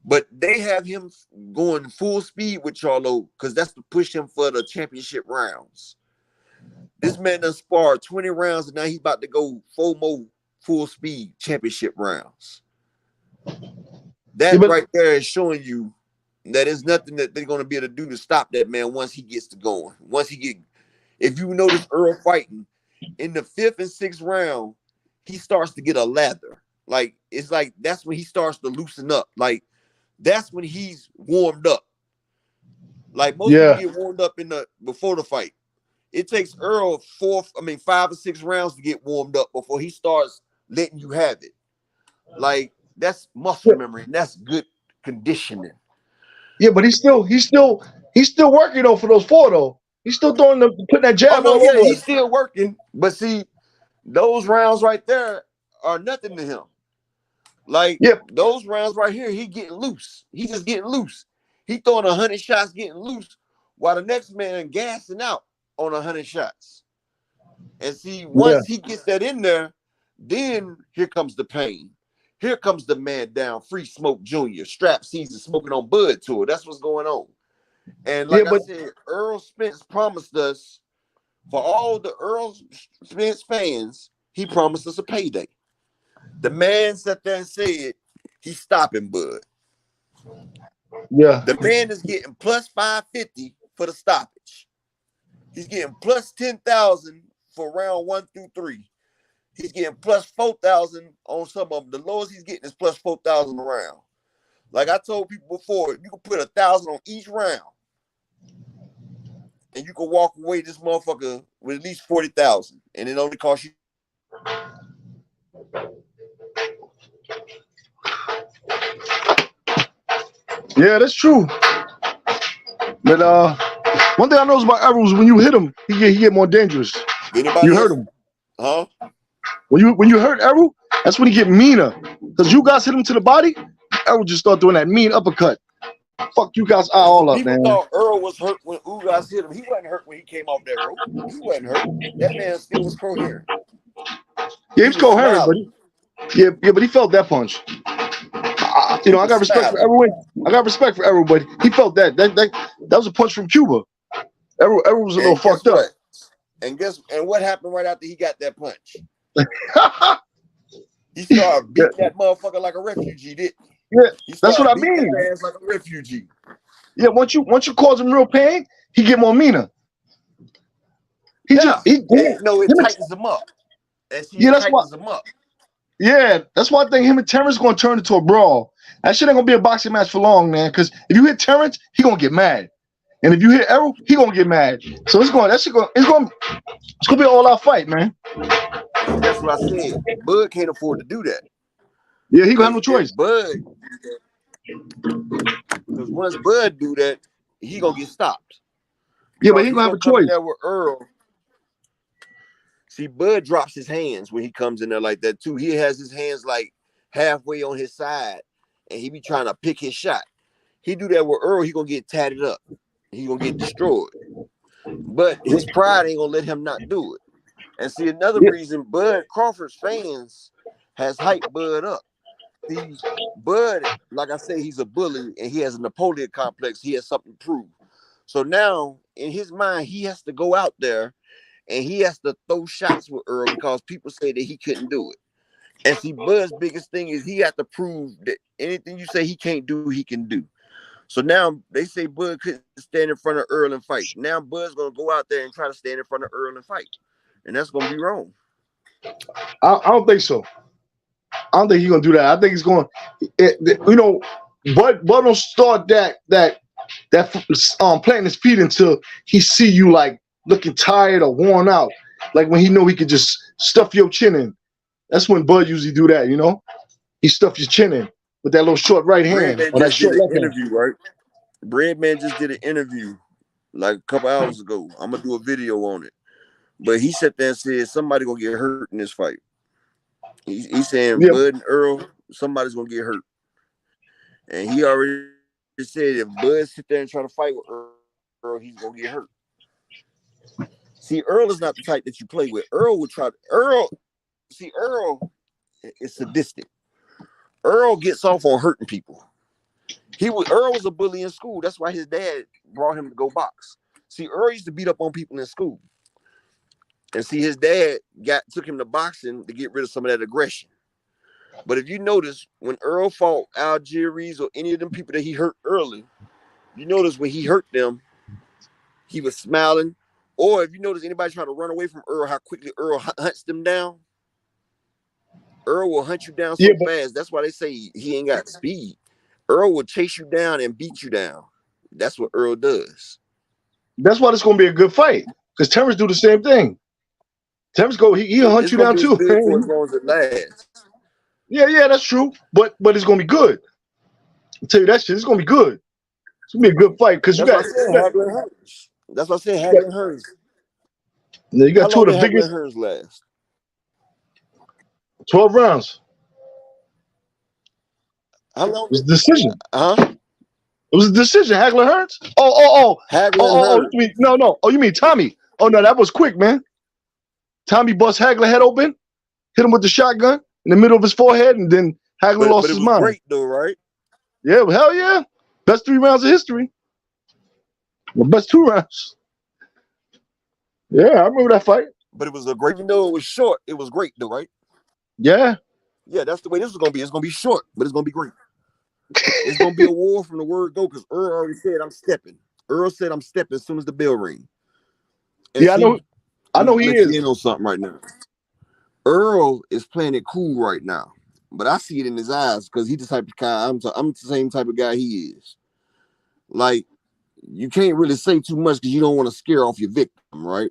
But they have him going full speed with Charlo because that's to push him for the championship rounds. This man done sparred 20 rounds and now he's about to go 4 more full speed championship rounds. Yeah, That but right there is showing you that there's nothing that they're going to be able to do to stop that man once he gets to going. Once he get, if you notice Earl fighting in the 5th and 6th round, he starts to get a lather. Like it's like that's when he starts to loosen up. Like that's when he's warmed up. Like most people yeah, get warmed up in the before the fight. It takes Earl 5 or 6 rounds to get warmed up before he starts letting you have it. Like that's muscle yeah, memory and that's good conditioning. yeah. But he's still working though for those 4 though. He's still putting that Oh jab no, all yeah, over he's us. still working. But see, those rounds right there are nothing to him. Like Yeah, those rounds right here, he getting loose. He just getting loose. He throwing 100 shots, getting loose, while the next man gassing out on 100 shots. And see, yeah, once he gets that in there, then here comes the pain. Here comes the man down, Free Smoke Jr., Strap Season smoking on Bud tour. That's what's going on. And yeah. like I But said, Earl Spence promised us, for all the Earl Spence fans, he promised us a payday. The man sat there and said he's stopping Bud. yeah, The man is getting plus 550 for the stoppage. He's getting plus 10,000 for round 1 through 3. He's getting plus 4,000 on some of them. The lowest he's getting is plus 4,000 a round. Like I told people before, you can put 1,000 on each round, and you can walk away this motherfucker with at least 40,000, and it only costs you. yeah, that's true. But one thing I know about Errol is when you hit him, he get more dangerous. You Anybody hurt else? him. Huh? When you hurt Errol, that's when he get meaner. Because you guys hit him to the body, Errol just start doing that mean uppercut. Fuck you guys all up, People man. thought Earl was hurt when Ugas hit him. He wasn't hurt when he came off that rope. He wasn't hurt. That man still was coherent. Yeah, He he's was coherent, but smiling. but he felt that punch. He I was got respect for smiling. everyone. I got respect for Errol, but he felt that was a punch from Cuba. Errol was a little And guess fucked up. what? And what happened right after he got that punch? He started Yeah, beating that motherfucker like a refugee, didn't he? yeah, He that's what started I beating mean. that ass like a refugee. Yeah, once you cause him real pain, he get more meaner. He just Yeah. And you know it him and, tightens him up. And see, yeah, it that's why. tightens him up. Yeah, that's why I think him and Terrence gonna turn into a brawl. That shit ain't gonna be a boxing match for long, man. Because if you hit Terrence, he gonna get mad, and if you hit Errol, he gonna get mad. So it's gonna be an all-out fight, man. See, that's what I said. Bud can't afford to do that. Yeah, he gonna have no Cause if choice. Bud, because once Bud do that, he gonna get stopped. Yeah, but Because he he gonna have gonna a come in choice. there with Earl. See, Bud drops his hands when he comes in there like that too. He has his hands like halfway on his side, and he be trying to pick his shot. He do that with Earl, he gonna get tatted up. He gonna get destroyed. But his pride ain't gonna let him not do it. And see, another Yeah, reason Bud Crawford's fans has hyped Bud up. See, Bud, like I say, he's a bully and he has a Napoleon complex. He has something to prove. So now, in his mind, he has to go out there and he has to throw shots with Earl because people say that he couldn't do it. And see, Bud's biggest thing is he has to prove that anything you say he can't do, he can do. So now they say Bud couldn't stand in front of Earl and fight. Now Bud's gonna go out there and try to stand in front of Earl and fight, and that's gonna be wrong. I don't think so. I don't think he's gonna do that. I think he's going. Bud don't start planting his feet until he see you like looking tired or worn out. Like when he know he could just stuff your chin in. That's when Bud usually do that. He stuff your chin in with that little short right hand Breadman or that just did short an left hand. interview, right? Breadman just did an interview like a couple hours ago. I'm gonna do a video on it. But he sat there and said somebody gonna get hurt in this fight. He's saying Yeah, Bud and Earl, somebody's gonna get hurt. And he already said if Bud sit there and try to fight with Earl, he's gonna get hurt. See, Earl is not the type that you play with. Earl would try to Earl. See, Earl is sadistic. Earl gets off on hurting people. Earl was a bully in school. That's why his dad brought him to go box. See, Earl used to beat up on people in school. And see, his dad took him to boxing to get rid of some of that aggression. But if you notice, when Earl fought Algiers or any of them people that he hurt early, you notice when he hurt them, he was smiling. Or if you notice anybody trying to run away from Earl, how quickly Earl hunts them down. Earl will hunt you down so fast. That's why they say he ain't got speed. Earl will chase you down and beat you down. That's what Earl does. That's why it's going to be a good fight. Because Terrence do the same thing. Terrence he'll hunt you down too. For as long as it lasts. Yeah, that's true. But it's going to be good. I'll tell you that shit. It's going to be good. It's going to be a good fight. Because you got Hagler and Hearns. That's what I said, Hagler and Hearns. Yeah, you got two of the biggest. Hagler and Hearns last? 12 rounds. How long? It was a decision. It was a decision. Hagler Hearns. Hagler and Hearns. No. Oh, you mean Tommy? Oh no, that was quick, man. Tommy bust Hagler head open, hit him with the shotgun in the middle of his forehead, and then Hagler lost his mind. Great though, right? Yeah, well, hell yeah. Best 3 rounds of history. The best 2 rounds. Yeah, I remember that fight. But it was a great, even though it was short, it was great though, right? Yeah. Yeah, that's the way this is gonna be. It's gonna be short, but it's gonna be great. It's gonna be a war from the word go, because Earl already said I'm stepping. Earl said I'm stepping as soon as the bell rings. Yeah, I know he is. You know something right now. Earl is playing it cool right now, but I see it in his eyes because he's the type of guy. I'm the same type of guy he is. Like, you can't really say too much because you don't want to scare off your victim, right?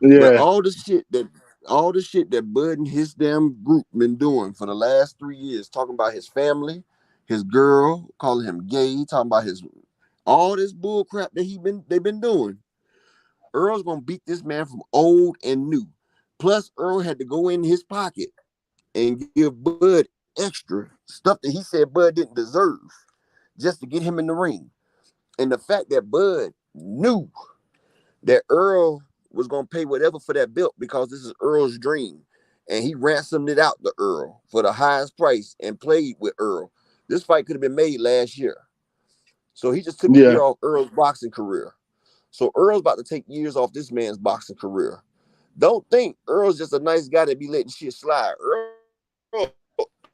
Yeah. But all the shit that Bud and his damn group been doing for the last 3 years, talking about his family, his girl, calling him gay, talking about all this bull crap that they've been doing. Earl's gonna beat this man from old and new. Plus, Earl had to go in his pocket and give Bud extra stuff that he said Bud didn't deserve just to get him in the ring. And the fact that Bud knew that Earl was going to pay whatever for that belt because this is Earl's dream. And he ransomed it out to Earl for the highest price and played with Earl. This fight could have been made last year. So he just took a year off Earl's boxing career. So Earl's about to take years off this man's boxing career. Don't think Earl's just a nice guy that be letting shit slide. Earl,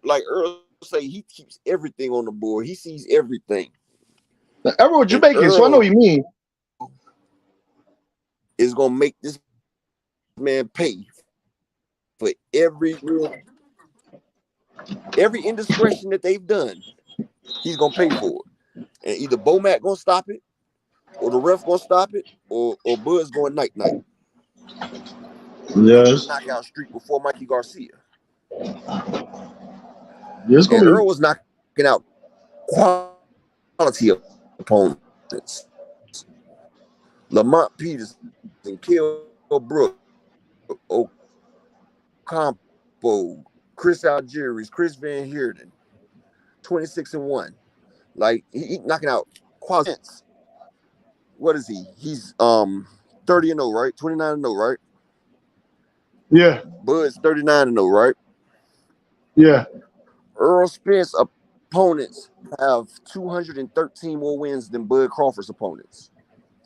like Earl say, he keeps everything on the board. He sees everything. Now, Earl Jamaican, so I know what you mean. Is gonna make this man pay for every indiscretion that they've done. He's gonna pay for it, and either Bomac gonna stop it, or the ref gonna stop it, or Bud's going night. Yes. Knockout streak before Mikey Garcia. Yes, and Earl was knocking out quality opponents. Lamont Peterson, Kell Brook, Ocampo, Chris Algiers, Chris Van Heerden, 26-1. Like he knocking out quality. What is he? He's 30-0, right? 29-0, right? Yeah. Bud's 39-0, right? Yeah. Earl Spence opponents have 213 more wins than Bud Crawford's opponents,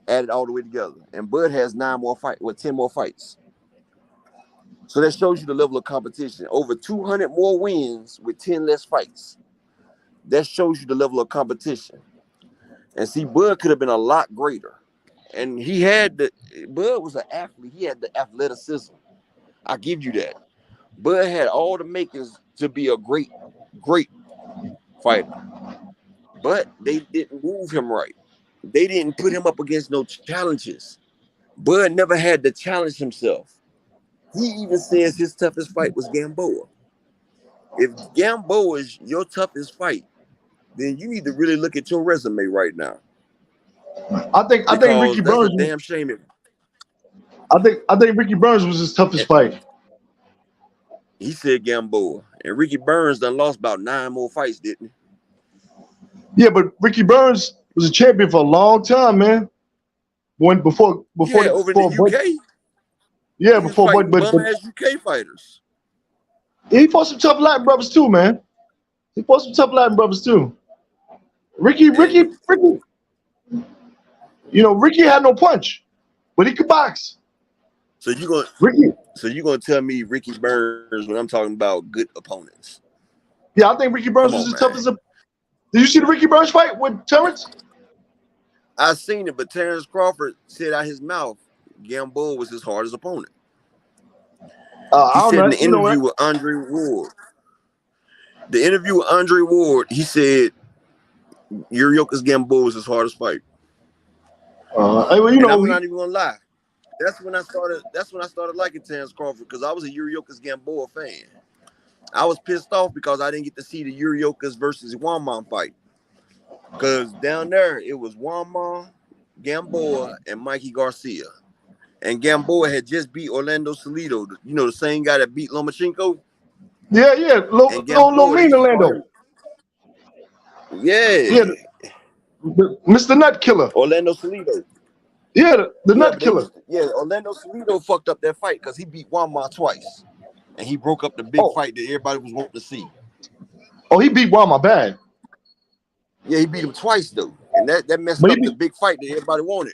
added all the way together. And Bud has 10 more fights. So that shows you the level of competition. Over 200 more wins with 10 less fights. That shows you the level of competition. And see, Bud could have been a lot greater. And Bud was an athlete. He had the athleticism. I give you that. Bud had all the makings to be a great, great fighter. But they didn't move him right. They didn't put him up against no challenges. Bud never had to challenge himself. He even says his toughest fight was Gamboa. If Gamboa is your toughest fight, then you need to really look at your resume right now. I think Ricky Burns. A damn shame. I think Ricky Burns was his toughest fight. He said Gamboa, and Ricky Burns done lost about 9 more fights, didn't he? Yeah, but Ricky Burns was a champion for a long time, man. Before over in the UK. Yeah, before bum ass UK fighters. He fought some tough Latin brothers too, man. He fought some tough Latin brothers too. And Ricky. You know, Ricky had no punch, but he could box. so you going Ricky. so you gonna tell me Ricky Burns when I'm talking about good opponents? Yeah, I think Ricky Burns Come was on, as tough man. as a. Did you see the Ricky Burns fight with Terrence? I seen it, but Terrence Crawford said out his mouth, Gamboa was his hardest opponent. He I don't said in know. the You know what? interview with Andre Ward. The interview with Andre Ward, he said Yuriokas Gamboa was his hardest fight. Well, you And know I'm he. not even gonna lie. That's when I started liking Terrence Crawford because I was a Yuriokas Gamboa fan. I was pissed off because I didn't get to see the Yuriokas versus Wanman fight. Because down there it was Wanman, Gamboa, and Mikey Garcia. And Gamboa had just beat Orlando Salido, you know, the same guy that beat Lomachenko. Yeah. And Low Gamboa, they mean used to call Orlando. him, yeah, Yeah, Mr. Nut Killer. Orlando Salido. Yeah, the Yeah, Nut but they Killer. used to, yeah, Orlando Salido fucked up that fight because he beat Wanma twice. And he broke up the big Oh, fight that everybody was wanting to see. he beat Wama bad. Yeah, he beat him twice though. And that messed But he up the beat. big fight that everybody wanted.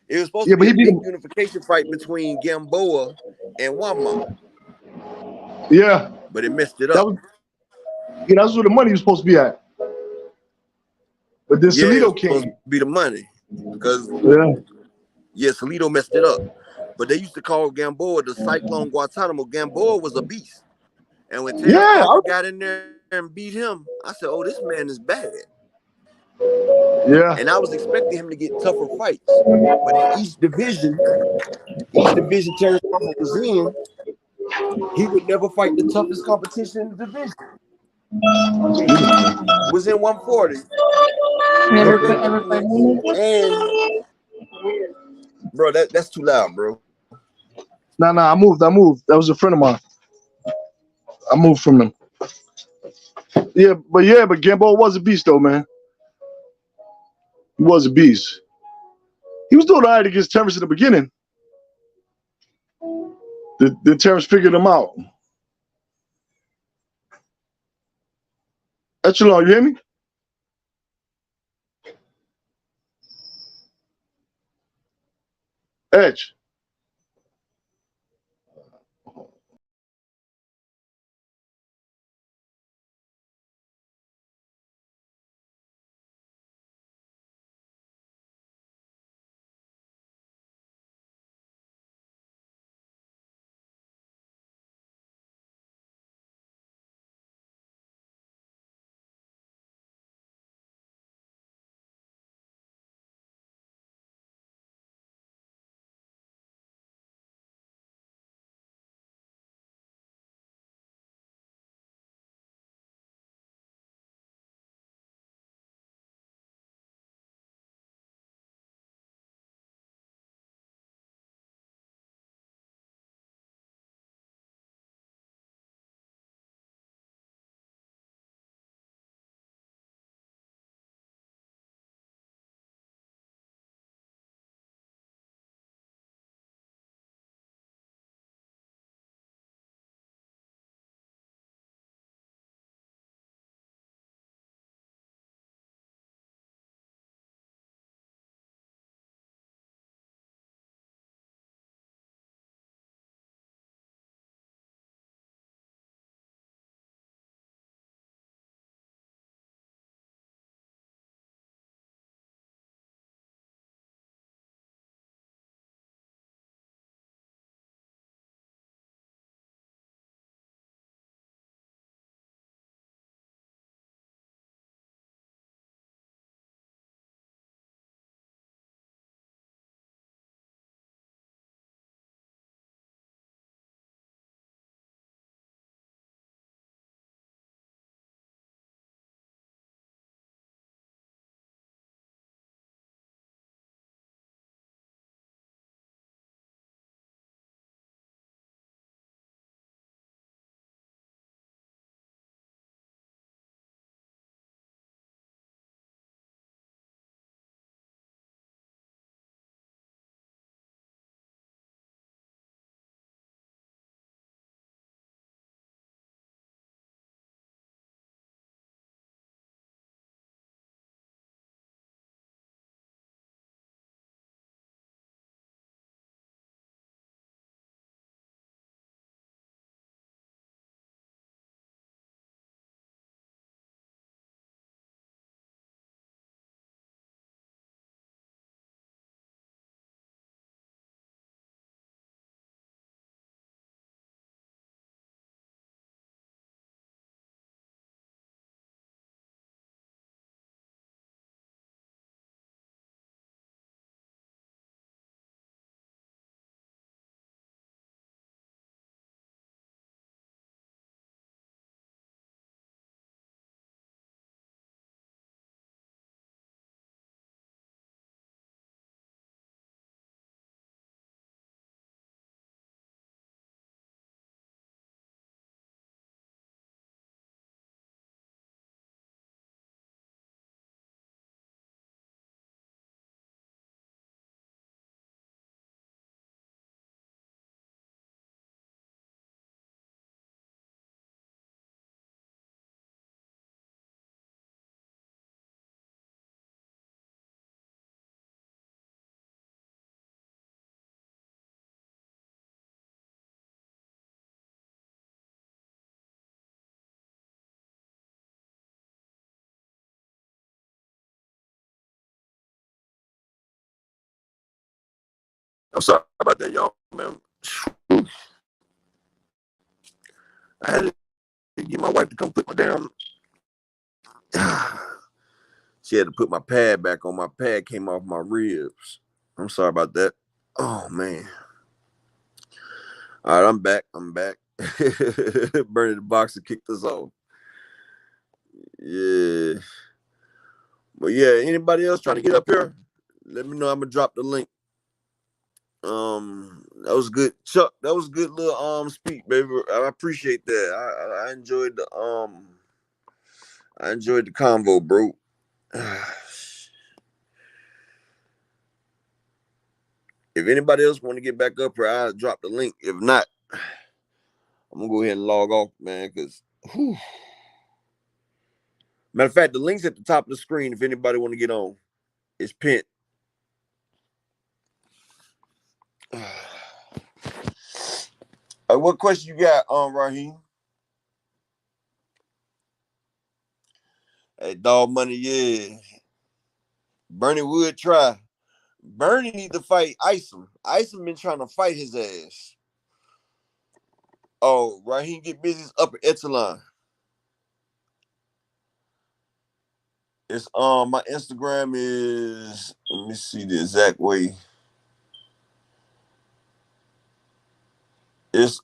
It was supposed to Yeah, be but a he beat big him. unification fight between Gamboa and Wanma, Yeah, but it messed it that up. was. Yeah, that's where the money was supposed to be at. But then Yeah, it was Salido supposed to came. be the money. Because Yeah. yeah, Salido messed it up. But they used to call Gamboa the Cyclone Guantanamo. Gamboa was a beast. And when Terrence Yeah. Crawford got in there and beat him, I said, oh, this man is bad. Yeah. And I was expecting him to get tougher fights. But in each division Terrence Crawford was in, he would never fight the toughest competition in the division. He was in 140, Ever play heavyweight, Moon? and bro, that's too loud, bro. Nah. I moved. That was a friend of mine. I moved from him. But Gamboa was a beast though, man. He was a beast. He was doing all right against Terrence in the beginning. Then Terrence figured him out. Echelon, you hear me? Edge. I'm sorry about that, y'all, man. I had to get my wife to come put my damn. She had to put my pad back on. My pad came off my ribs. I'm sorry about that. Oh man. All right, I'm back. Bernie the Boxer kicked us off. Yeah. But yeah, anybody else trying to get up here? Let me know. I'm gonna drop the link. That was good, Chuck. That was a good little speak, baby. I appreciate that. I enjoyed the convo, bro. If anybody else want to get back up here, I'll drop the link. If not, I'm gonna go ahead and log off, man. Cause matter of fact, the link's at the top of the screen. If anybody want to get on, it's pinned. What question you got, Raheem? Hey, dog money, yeah. Bernie would try. Bernie need to fight Isom. Isom been trying to fight his ass. Oh, Raheem get busy upper echelon. It's my Instagram is, let me see the exact way. It's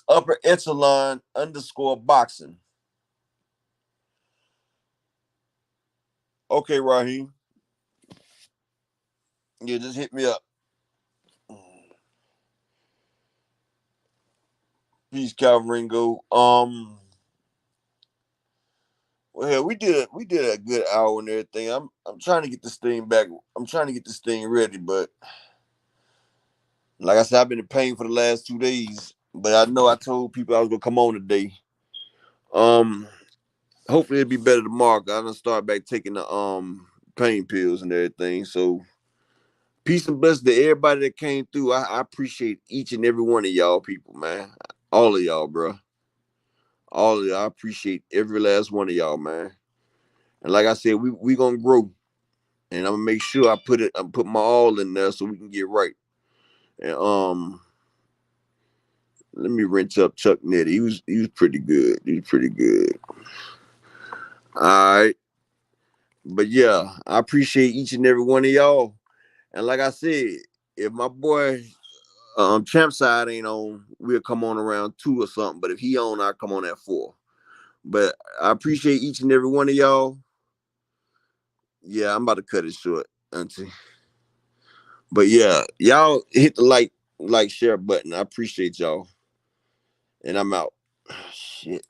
upper echelon _boxing. Okay, Raheem. Yeah, just hit me up. Peace, Calvin Ringo. Well, hell, we did a good hour and everything. I'm trying to get this thing back. I'm trying to get this thing ready, but like I said, I've been in pain for the last 2 days. But I know I told people I was gonna come on today. Hopefully it'll be better tomorrow. I'm gonna start back taking the pain pills and everything. So peace and blessings to everybody that came through. I appreciate each and every one of y'all people, man. All of y'all, bro. All of y'all. I appreciate every last one of y'all, man. And like I said, we gonna grow. And I'm gonna make sure I put my all in there so we can get right. And let me wrench up Chuck Nettie. He was pretty good. He was pretty good. All right. But yeah, I appreciate each and every one of y'all. And like I said, if my boy Champ side ain't on, we'll come on around 2 or something. But if he on, I'll come on at 4. But I appreciate each and every one of y'all. Yeah, I'm about to cut it short, auntie. But yeah, y'all hit the like, share button. I appreciate y'all. And I'm out. Shit.